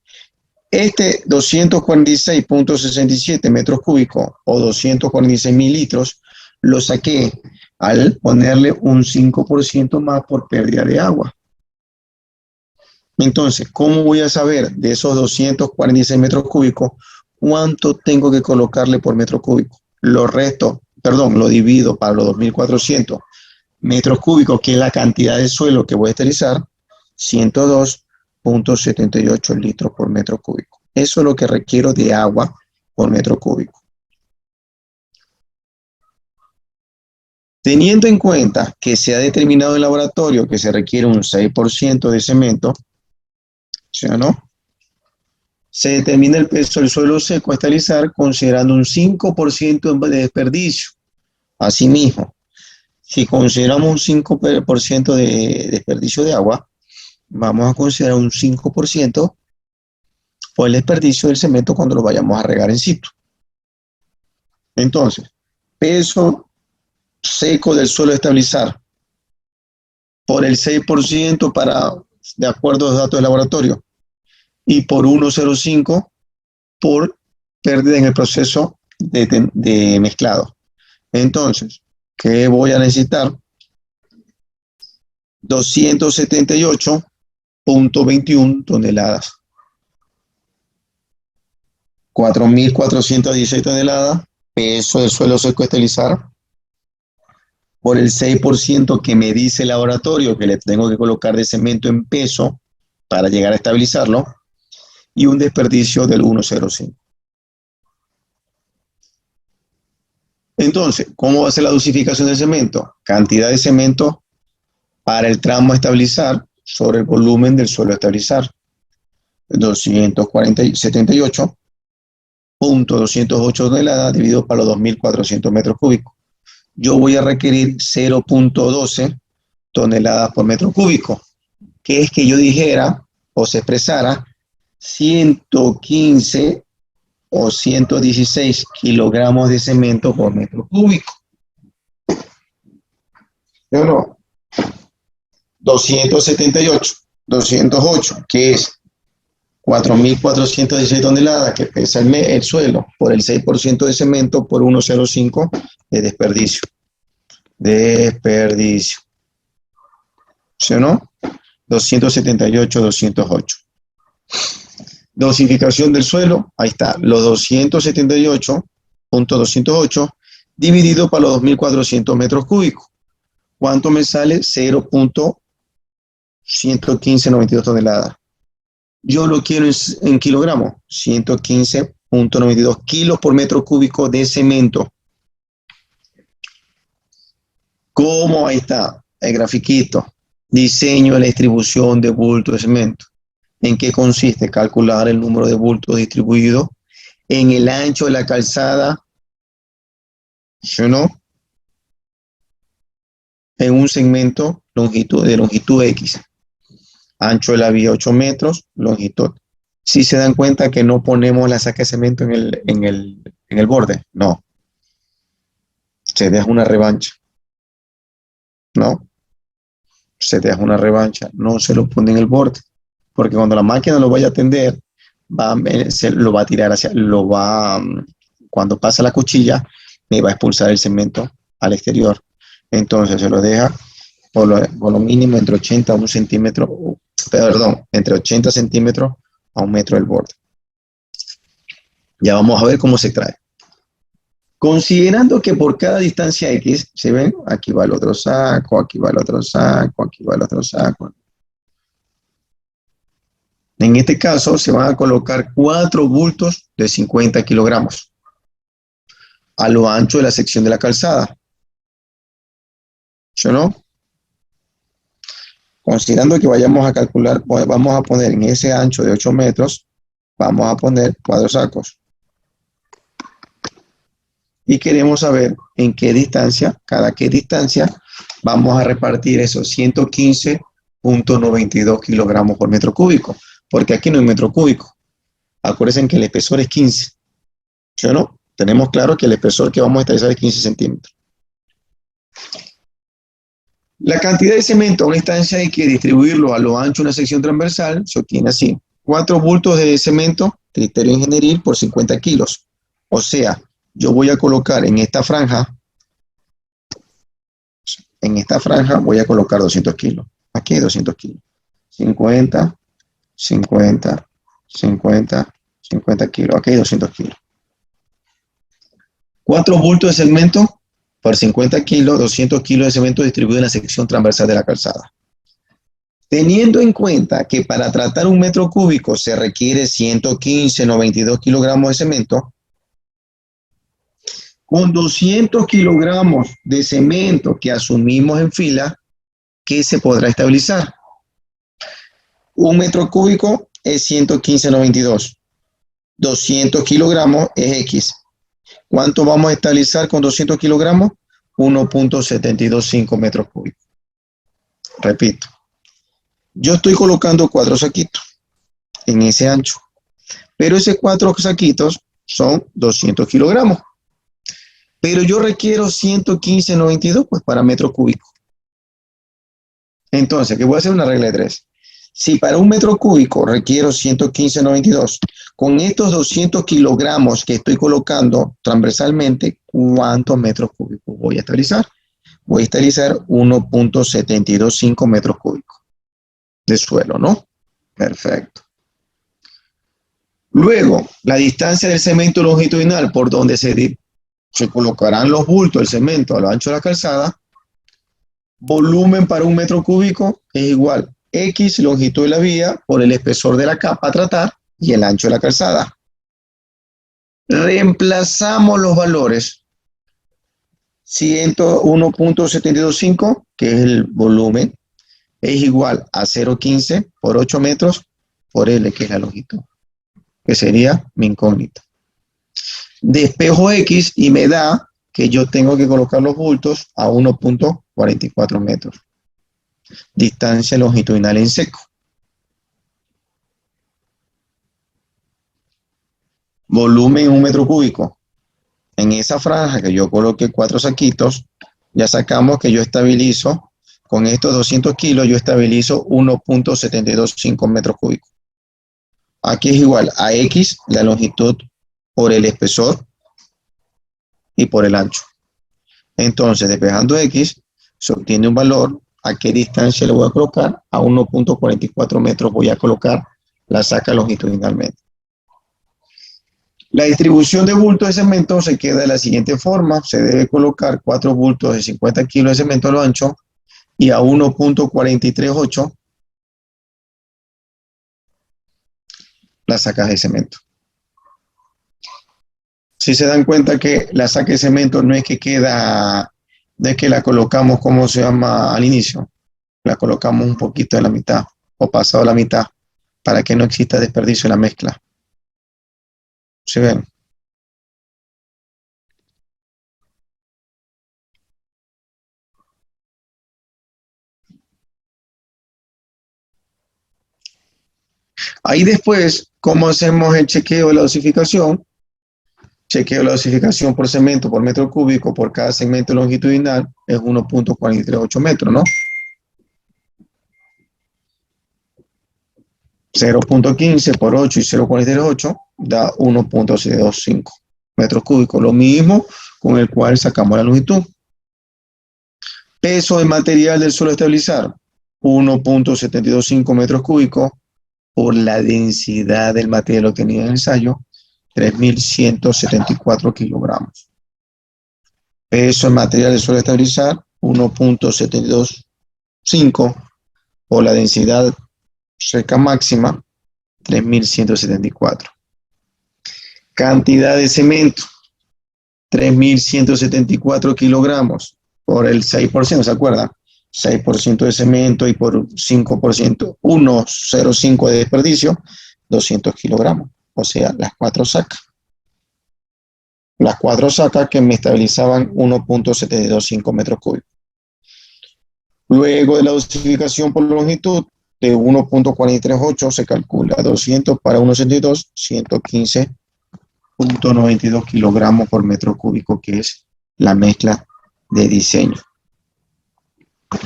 este 246,67 metros cúbicos o 246.000 litros lo saqué al ponerle un 5% más por pérdida de agua. Entonces, ¿cómo voy a saber de esos 246 metros cúbicos cuánto tengo que colocarle por metro cúbico? Lo divido para los 2.400 metros cúbicos, que es la cantidad de suelo que voy a esterilizar, 102,78 litros por metro cúbico. Eso es lo que requiero de agua por metro cúbico. Teniendo en cuenta que se ha determinado en el laboratorio que se requiere un 6% de cemento, ¿sí o no? Se determina el peso del suelo seco a estabilizar considerando un 5% de desperdicio. Asimismo, si consideramos un 5% de desperdicio de agua, vamos a considerar un 5% por el desperdicio del cemento cuando lo vayamos a regar en situ. Entonces, peso seco del suelo a estabilizar por el 6% de acuerdo a los datos del laboratorio, y por 1,05 por pérdida en el proceso de mezclado. Entonces, ¿qué voy a necesitar? 278.21 toneladas. 4.416 toneladas, peso del suelo seco a estabilizar, por el 6% que me dice el laboratorio que le tengo que colocar de cemento en peso para llegar a estabilizarlo, y un desperdicio del 1,05. Entonces, ¿cómo va a ser la dosificación del cemento? Cantidad de cemento para el tramo a estabilizar sobre el volumen del suelo a estabilizar. 278.208 toneladas dividido para los 2.400 metros cúbicos. Yo voy a requerir 0.12 toneladas por metro cúbico, que es que yo dijera o se expresara 115 o 116 kilogramos de cemento por metro cúbico. ¿Sí o no? 208, que es 4.416 toneladas que pesa el suelo por el 6% de cemento por 1,05 de desperdicio. Desperdicio. ¿Sí o no? 208. Dosificación del suelo, ahí está, los 278.208 dividido para los 2.400 metros cúbicos. ¿Cuánto me sale? 0.11592 toneladas. Yo lo quiero en kilogramos, 115.92 kilos por metro cúbico de cemento. ¿Cómo? Ahí está, el grafiquito. Diseño de la distribución de bultos de cemento. ¿En qué consiste? Calcular el número de bultos distribuidos en el ancho de la calzada, ¿sí o no? En un segmento de longitud X. Ancho de la vía 8 metros, longitud. Si se dan cuenta que no ponemos la saca de cemento en el borde, no. Se deja una revancha. ¿No? Se deja una revancha, no se lo pone en el borde. Porque cuando la máquina lo vaya a tender, lo va a tirar cuando pasa la cuchilla, me va a expulsar el cemento al exterior. Entonces se lo deja por lo mínimo entre 80 a 1 centímetro, entre 80 centímetros a 1 metro del borde. Ya vamos a ver cómo se trae. Considerando que por cada distancia X, ¿se ven? Aquí va el otro saco, aquí va el otro saco, aquí va el otro saco. En este caso se van a colocar 4 bultos de 50 kilogramos a lo ancho de la sección de la calzada. ¿Sí o no? Considerando que vayamos a calcular, vamos a poner en ese ancho de 8 metros, vamos a poner 4 sacos. Y queremos saber en qué distancia, cada qué distancia, vamos a repartir esos 115.92 kilogramos por metro cúbico. Porque aquí no hay metro cúbico. Acuérdense que el espesor es 15. ¿Sí o no? Tenemos claro que el espesor que vamos a estabilizar es 15 centímetros. La cantidad de cemento a una distancia hay que distribuirlo a lo ancho de una sección transversal, se obtiene así. 4 bultos de cemento, criterio ingenieril, por 50 kilos. O sea, yo voy a colocar en esta franja voy a colocar 200 kilos. Aquí hay 200 kilos. 50 kilos. Aquí hay 200 kilos. 4 bultos de cemento por 50 kilos, 200 kilos de cemento distribuido en la sección transversal de la calzada. Teniendo en cuenta que para tratar 1 metro cúbico se requiere 115.92 kilogramos de cemento, con 200 kilogramos de cemento que asumimos en fila, ¿qué se podrá estabilizar? 1 metro cúbico es 115.92. 200 kilogramos es X. ¿Cuánto vamos a estabilizar con 200 kilogramos? 1.725 metros cúbicos. Repito. Yo estoy colocando 4 saquitos en ese ancho. Pero esos 4 saquitos son 200 kilogramos. Pero yo requiero 115.92 pues para metro cúbico. Entonces, ¿qué voy a hacer? Una regla de 3. Si para 1 metro cúbico requiero 115.92, con estos 200 kilogramos que estoy colocando transversalmente, ¿cuántos metros cúbicos voy a estabilizar? voy a estabilizar 1.725 metros cúbicos de suelo, ¿no? Perfecto. Luego, la distancia del cemento longitudinal por donde se colocarán los bultos del cemento a lo ancho de la calzada, volumen para un metro cúbico es igual X longitud de la vía por el espesor de la capa a tratar y el ancho de la calzada. Reemplazamos los valores 101.725, que es el volumen, es igual a 0.15 por 8 metros por L, que es la longitud, que sería mi incógnita. Despejo X y me da que yo tengo que colocar los bultos a 1.44 metros. Distancia longitudinal en seco. Volumen en un metro cúbico. En esa franja que yo coloqué 4 saquitos, ya sacamos que yo estabilizo, con estos 200 kilos, yo estabilizo 1.725 metros cúbicos. Aquí es igual a X, la longitud por el espesor y por el ancho. Entonces, despejando X, se obtiene un valor. ¿A qué distancia le voy a colocar? A 1.44 metros voy a colocar la saca longitudinalmente. La distribución de bultos de cemento se queda de la siguiente forma. Se debe colocar 4 bultos de 50 kilos de cemento a lo ancho y a 1.438 las sacas de cemento. Si se dan cuenta que la saca de cemento no es que queda, no es que la colocamos como se llama al inicio, la colocamos un poquito en la mitad o pasado la mitad para que no exista desperdicio en la mezcla. ¿Sí ven? Ahí después, ¿cómo hacemos el chequeo de la dosificación? Chequeo de la dosificación por cemento por metro cúbico por cada segmento longitudinal es 1.438 metros, ¿no? 0.15 por 8 y 0.48 da 1.625 metros cúbicos. Lo mismo con el cual sacamos la longitud. Peso de material del suelo a estabilizar, 1.725 metros cúbicos por la densidad del material obtenido en el ensayo, 3.174 kilogramos. Peso de material del suelo a estabilizar, 1.725 por la densidad seca máxima, 3.174. Cantidad de cemento, 3.174 kilogramos por el 6%, ¿se acuerdan? 6% de cemento y por 5%, 1,05 de desperdicio, 200 kilogramos. O sea, las 4 sacas. Las 4 sacas que me estabilizaban 1.725 metros cúbicos. Luego de la dosificación por longitud de 1.438 se calcula 200 para 1,62, 115.92 kilogramos por metro cúbico, que es la mezcla de diseño,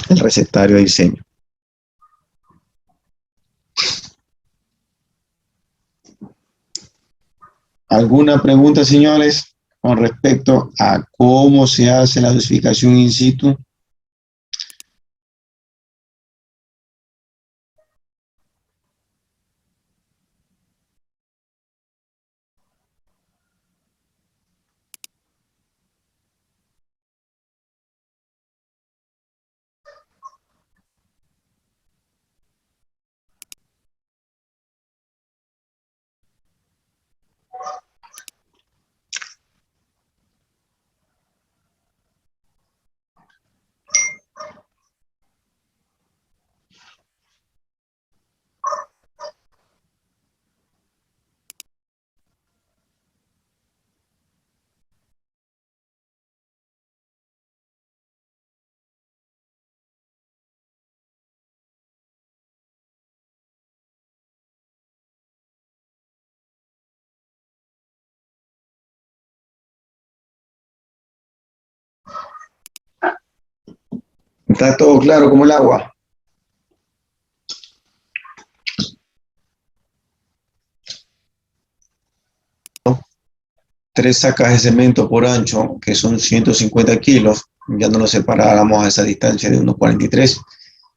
el recetario de diseño. ¿Alguna pregunta, señores, con respecto a cómo se hace la dosificación in situ? ¿Está todo claro como el agua? Tres sacas de cemento por ancho, que son 150 kilos, ya no lo separáramos a esa distancia de 1,43,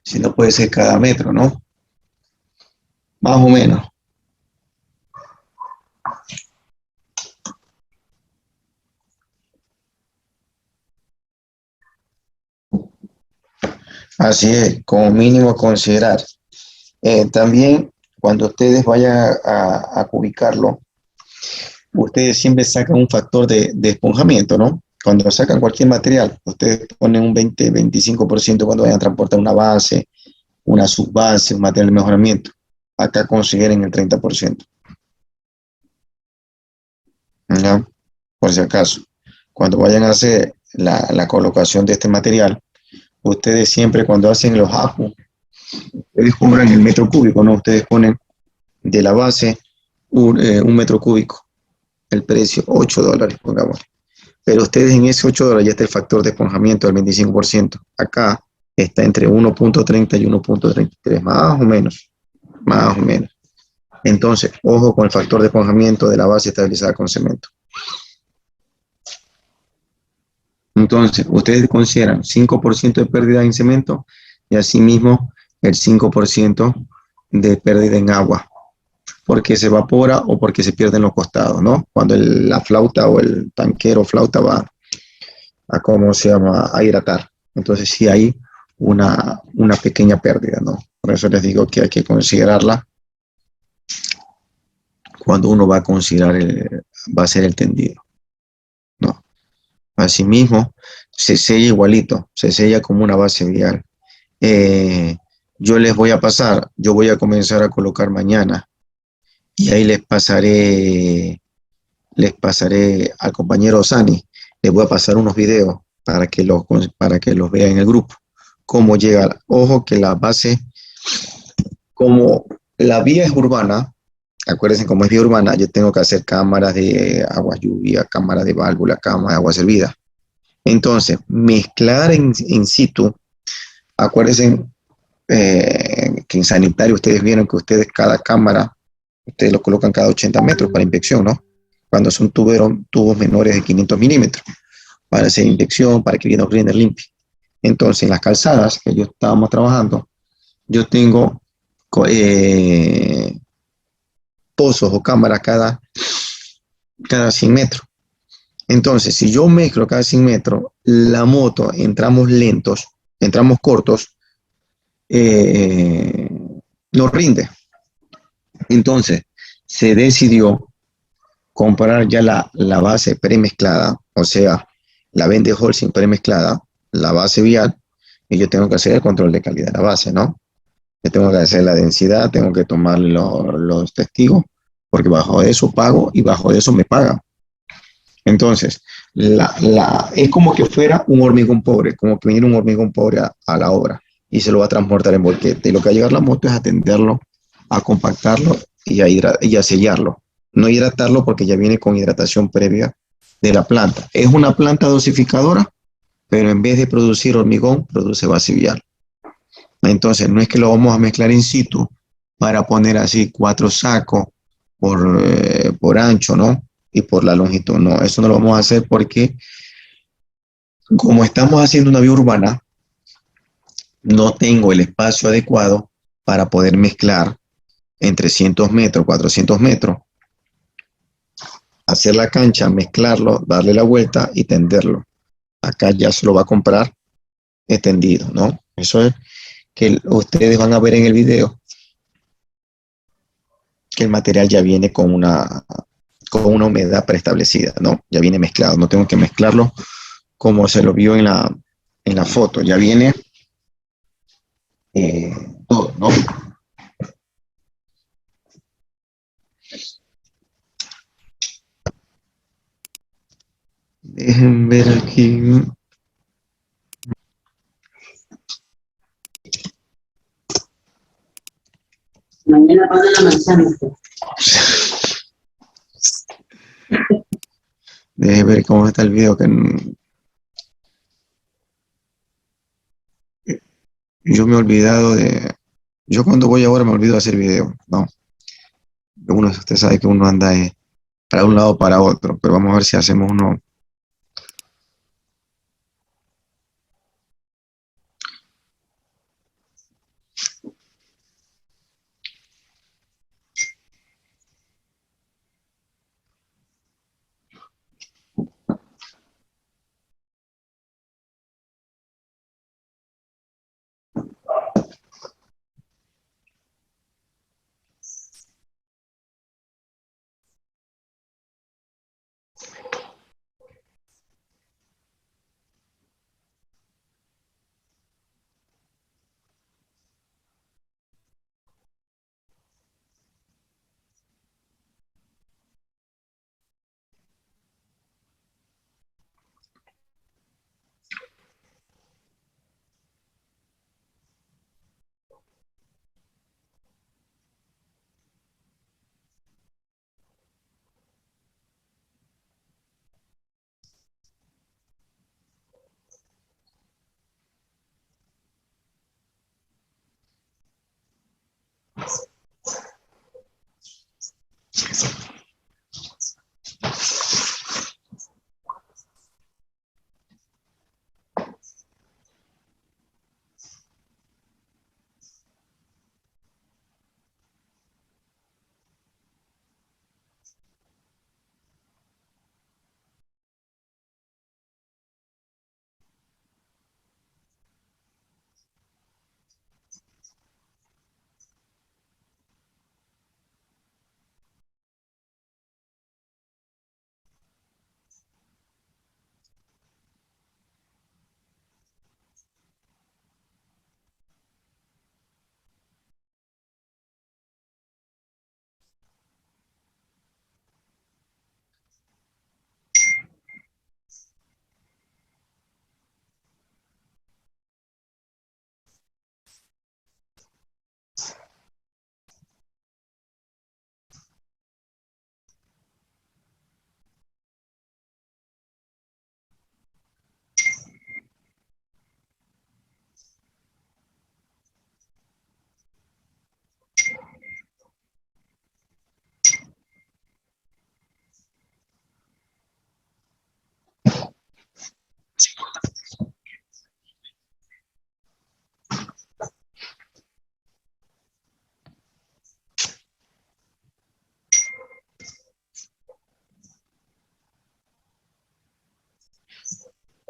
sino puede ser cada metro, ¿no? Más o menos. Así es, como mínimo considerar. También cuando ustedes vayan a ubicarlo, ustedes siempre sacan un factor de esponjamiento, ¿no? Cuando sacan cualquier material, ustedes ponen un 20-25% cuando vayan a transportar una base, una subbase, un material de mejoramiento. Acá consideren el 30%, ¿ya? Por si acaso. Cuando vayan a hacer la colocación de este material, ustedes siempre cuando hacen los APU, ustedes cobran el metro cúbico, ¿no? Ustedes ponen de la base un metro cúbico, el precio, $8, pongamos. Pero ustedes en ese $8 ya está el factor de esponjamiento del 25%. Acá está entre 1,30 y 1,33, más o menos, más o menos. Entonces, ojo con el factor de esponjamiento de la base estabilizada con cemento. Entonces, ustedes consideran 5% de pérdida en cemento y asimismo el 5% de pérdida en agua, porque se evapora o porque se pierden los costados, ¿no? Cuando la flauta o el tanquero flauta va a ¿cómo se llama? A hidratar. Entonces sí hay una pequeña pérdida, ¿no? Por eso les digo que hay que considerarla cuando uno va a considerar, va a hacer el tendido, ¿no? Asimismo, se sella igualito, se sella como una base vial. Eh, yo les voy a pasar, yo voy a comenzar a colocar mañana y ahí les pasaré al compañero Sani, les voy a pasar unos videos para que los vea en el grupo. Cómo llega, ojo que la base, como la vía es urbana, acuérdense como es vía urbana, yo tengo que hacer cámaras de agua lluvia, cámaras de válvula, cámaras de agua servida. Entonces, mezclar en situ, acuérdense que en sanitario ustedes vieron que ustedes cada cámara, ustedes lo colocan cada 80 metros para inspección, ¿no? Cuando son tubos menores de 500 milímetros, para hacer inyección, para que viene el limpio. Entonces, en las calzadas que yo estábamos trabajando, yo tengo pozos o cámaras cada 100 metros. Entonces, si yo mezclo cada 100 metros, la moto entramos lentos, entramos cortos, no rinde. Entonces, se decidió comprar ya la base premezclada, o sea, la vende Holcim premezclada, la base vial, y yo tengo que hacer el control de calidad de la base, ¿no? Yo tengo que hacer la densidad, tengo que tomar los testigos, porque bajo eso pago y bajo eso me pagan. Entonces, es como que fuera un hormigón pobre, como que viniera un hormigón pobre a la obra y se lo va a transportar en volquete. Y lo que va a llegar la moto es atenderlo, a compactarlo y a sellarlo. No hidratarlo porque ya viene con hidratación previa de la planta. Es una planta dosificadora, pero en vez de producir hormigón, produce base vial. Entonces, no es que lo vamos a mezclar in situ para poner así 4 sacos por ancho, ¿no? Y por la longitud, no, eso no lo vamos a hacer porque como estamos haciendo una vía urbana, no tengo el espacio adecuado para poder mezclar en 300 metros, 400 metros, hacer la cancha, mezclarlo, darle la vuelta y tenderlo. Acá ya se lo va a comprar extendido, ¿no? Eso es que ustedes van a ver en el video que el material ya viene con una humedad preestablecida, ¿no? Ya viene mezclado, no tengo que mezclarlo como se lo vio en la foto, ya viene todo, ¿no? Dejen ver aquí. Mañana pasa la manzana. Dejen ver cómo está el video que yo me he olvidado de. Yo cuando voy ahora me olvido de hacer video, ¿no? Usted sabe que uno anda para un lado o para otro, pero vamos a ver si hacemos uno.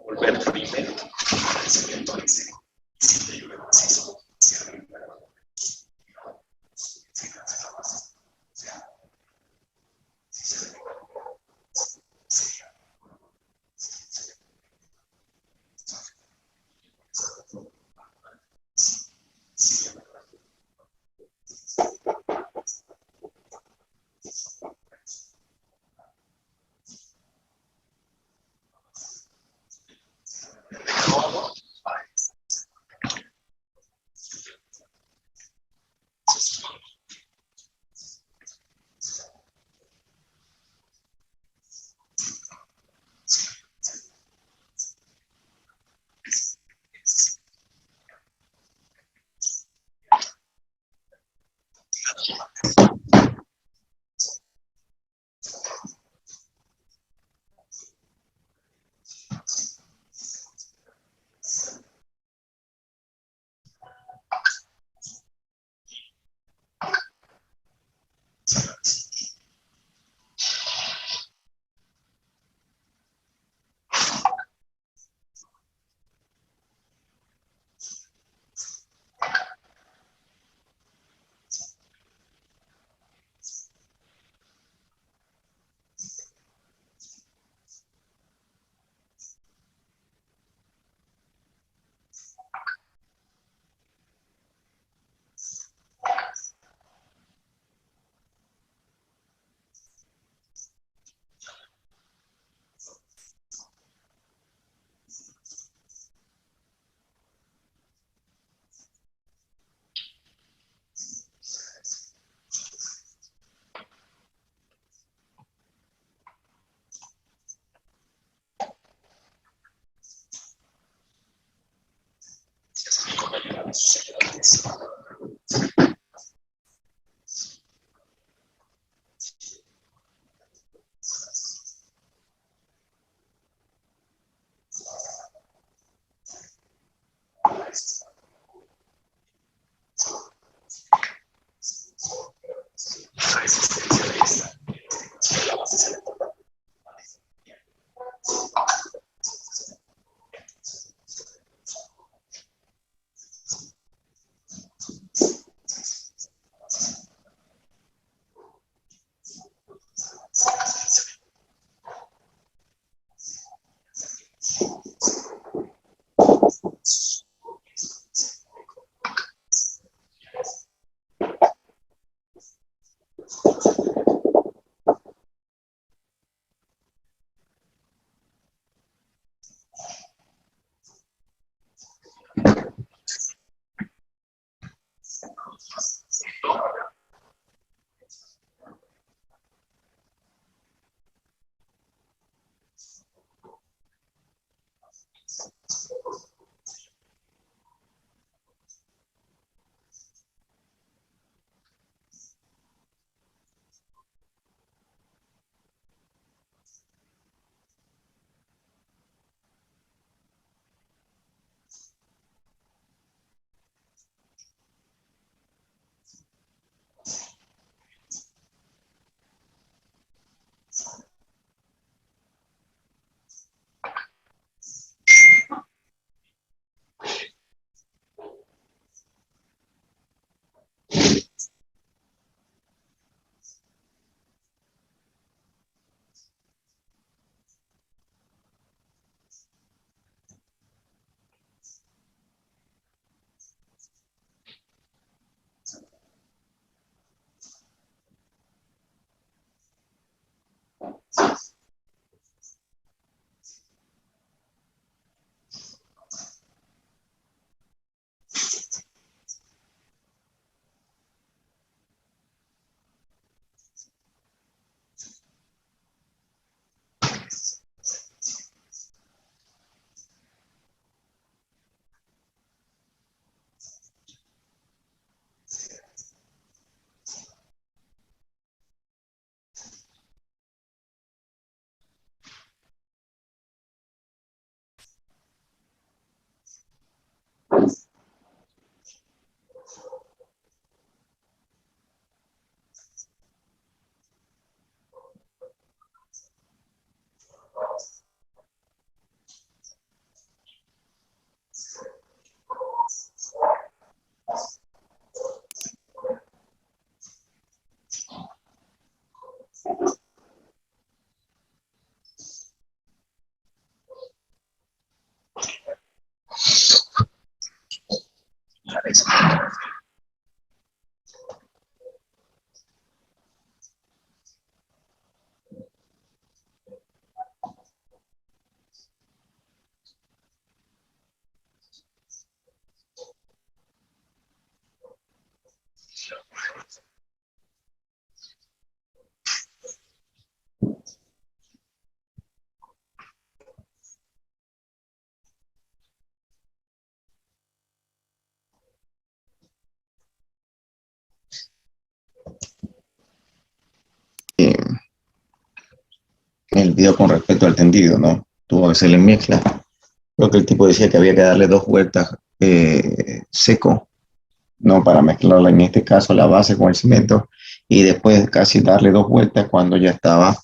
Volver primero. el video con respecto al tendido, ¿no? Tuvo que hacerle mezcla. Creo que el tipo decía que había que darle 2 vueltas seco, ¿no? Para mezclarla, en este caso, la base con el cemento, y después casi darle 2 vueltas cuando ya estaba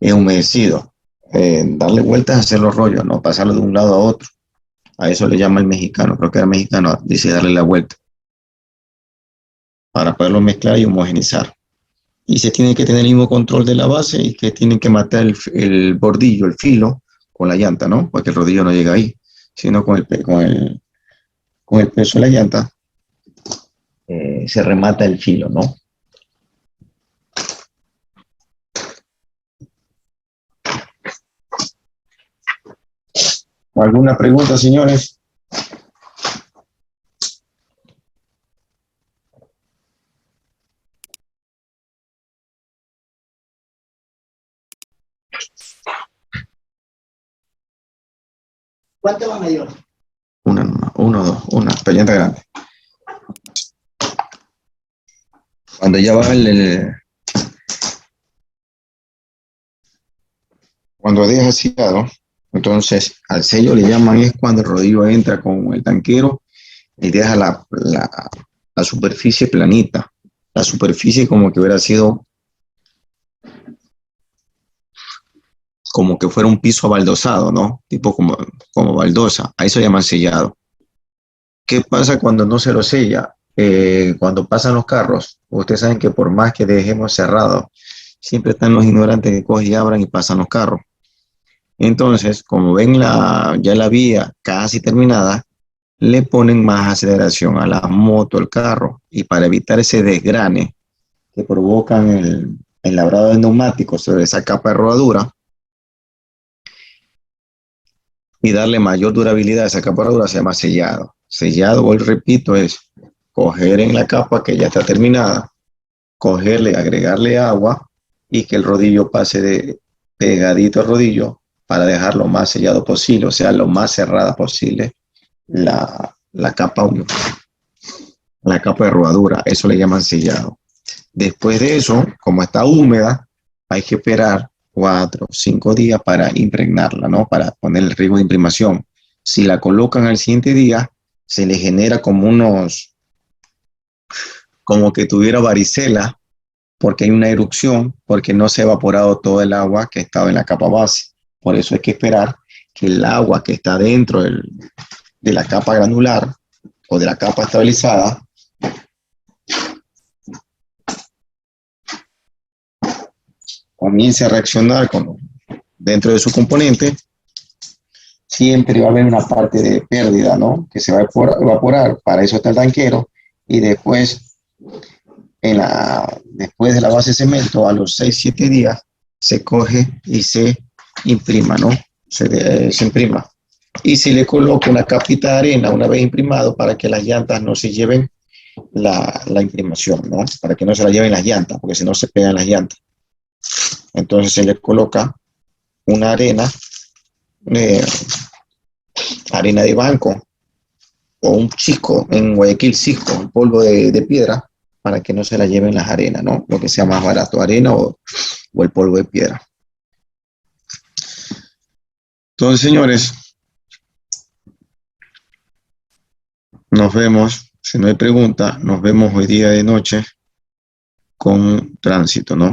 humedecido. Darle vueltas, hacer los rollos, ¿no? Pasarlo de un lado a otro. A eso le llama el mexicano, creo que era mexicano, dice darle la vuelta para poderlo mezclar y homogenizar. Y se tiene que tener el mismo control de la base y que tienen que matar el bordillo, el filo, con la llanta, ¿no? Porque el rodillo no llega ahí, sino con el peso de la llanta se remata el filo, ¿no? ¿Alguna pregunta, señores? ¿Cuánto va mayor? Una nomás, uno, dos, una, pero llanta grande. Cuando ya va cuando deja sellado, entonces al sello le llaman es cuando el rodillo entra con el tanquero y deja la superficie planita. La superficie como que hubiera sido, como que fuera un piso abaldosado, ¿no? Tipo como baldosa. A eso le llaman sellado. ¿Qué pasa cuando no se lo sella? Cuando pasan los carros, ustedes saben que por más que dejemos cerrado, siempre están los ignorantes que cogen y abran y pasan los carros. Entonces, como ven ya la vía casi terminada, le ponen más aceleración a la moto, al carro, y para evitar ese desgrane que provocan el labrado de neumáticos sobre esa capa de rodadura y darle mayor durabilidad a esa capa de rodadura, se llama sellado. Sellado, hoy repito, es coger en la capa que ya está terminada, cogerle, agregarle agua y que el rodillo pase de pegadito al rodillo para dejarlo más sellado posible, o sea, lo más cerrada posible la capa 1, la capa de rodadura, eso le llaman sellado. Después de eso, como está húmeda, hay que esperar 4 o 5 días para impregnarla, ¿no? Para poner el riesgo de imprimación. Si la colocan al siguiente día, se le genera como que tuviera varicela, porque hay una erupción, porque no se ha evaporado todo el agua que estaba en la capa base. Por eso hay que esperar que el agua que está dentro de la capa granular o de la capa estabilizada comience a reaccionar dentro de su componente. Siempre va a haber una parte de pérdida, ¿no? Que se va a evaporar. Para eso está el tanquero. Y después, después de la base de cemento, a los 6-7 días, se coge y se imprima, ¿no? Se imprima. Y se le coloca una capita de arena una vez imprimado para que las llantas no se lleven la imprimación, ¿no? Para que no se la lleven las llantas, porque si no se pegan las llantas. Entonces se le coloca una arena de banco o un cisco, en Guayaquil cisco, un polvo de piedra, para que no se la lleven las arenas, ¿no? Lo que sea más barato, arena o el polvo de piedra. Entonces, señores, nos vemos, si no hay pregunta, nos vemos hoy día de noche con tránsito, ¿no?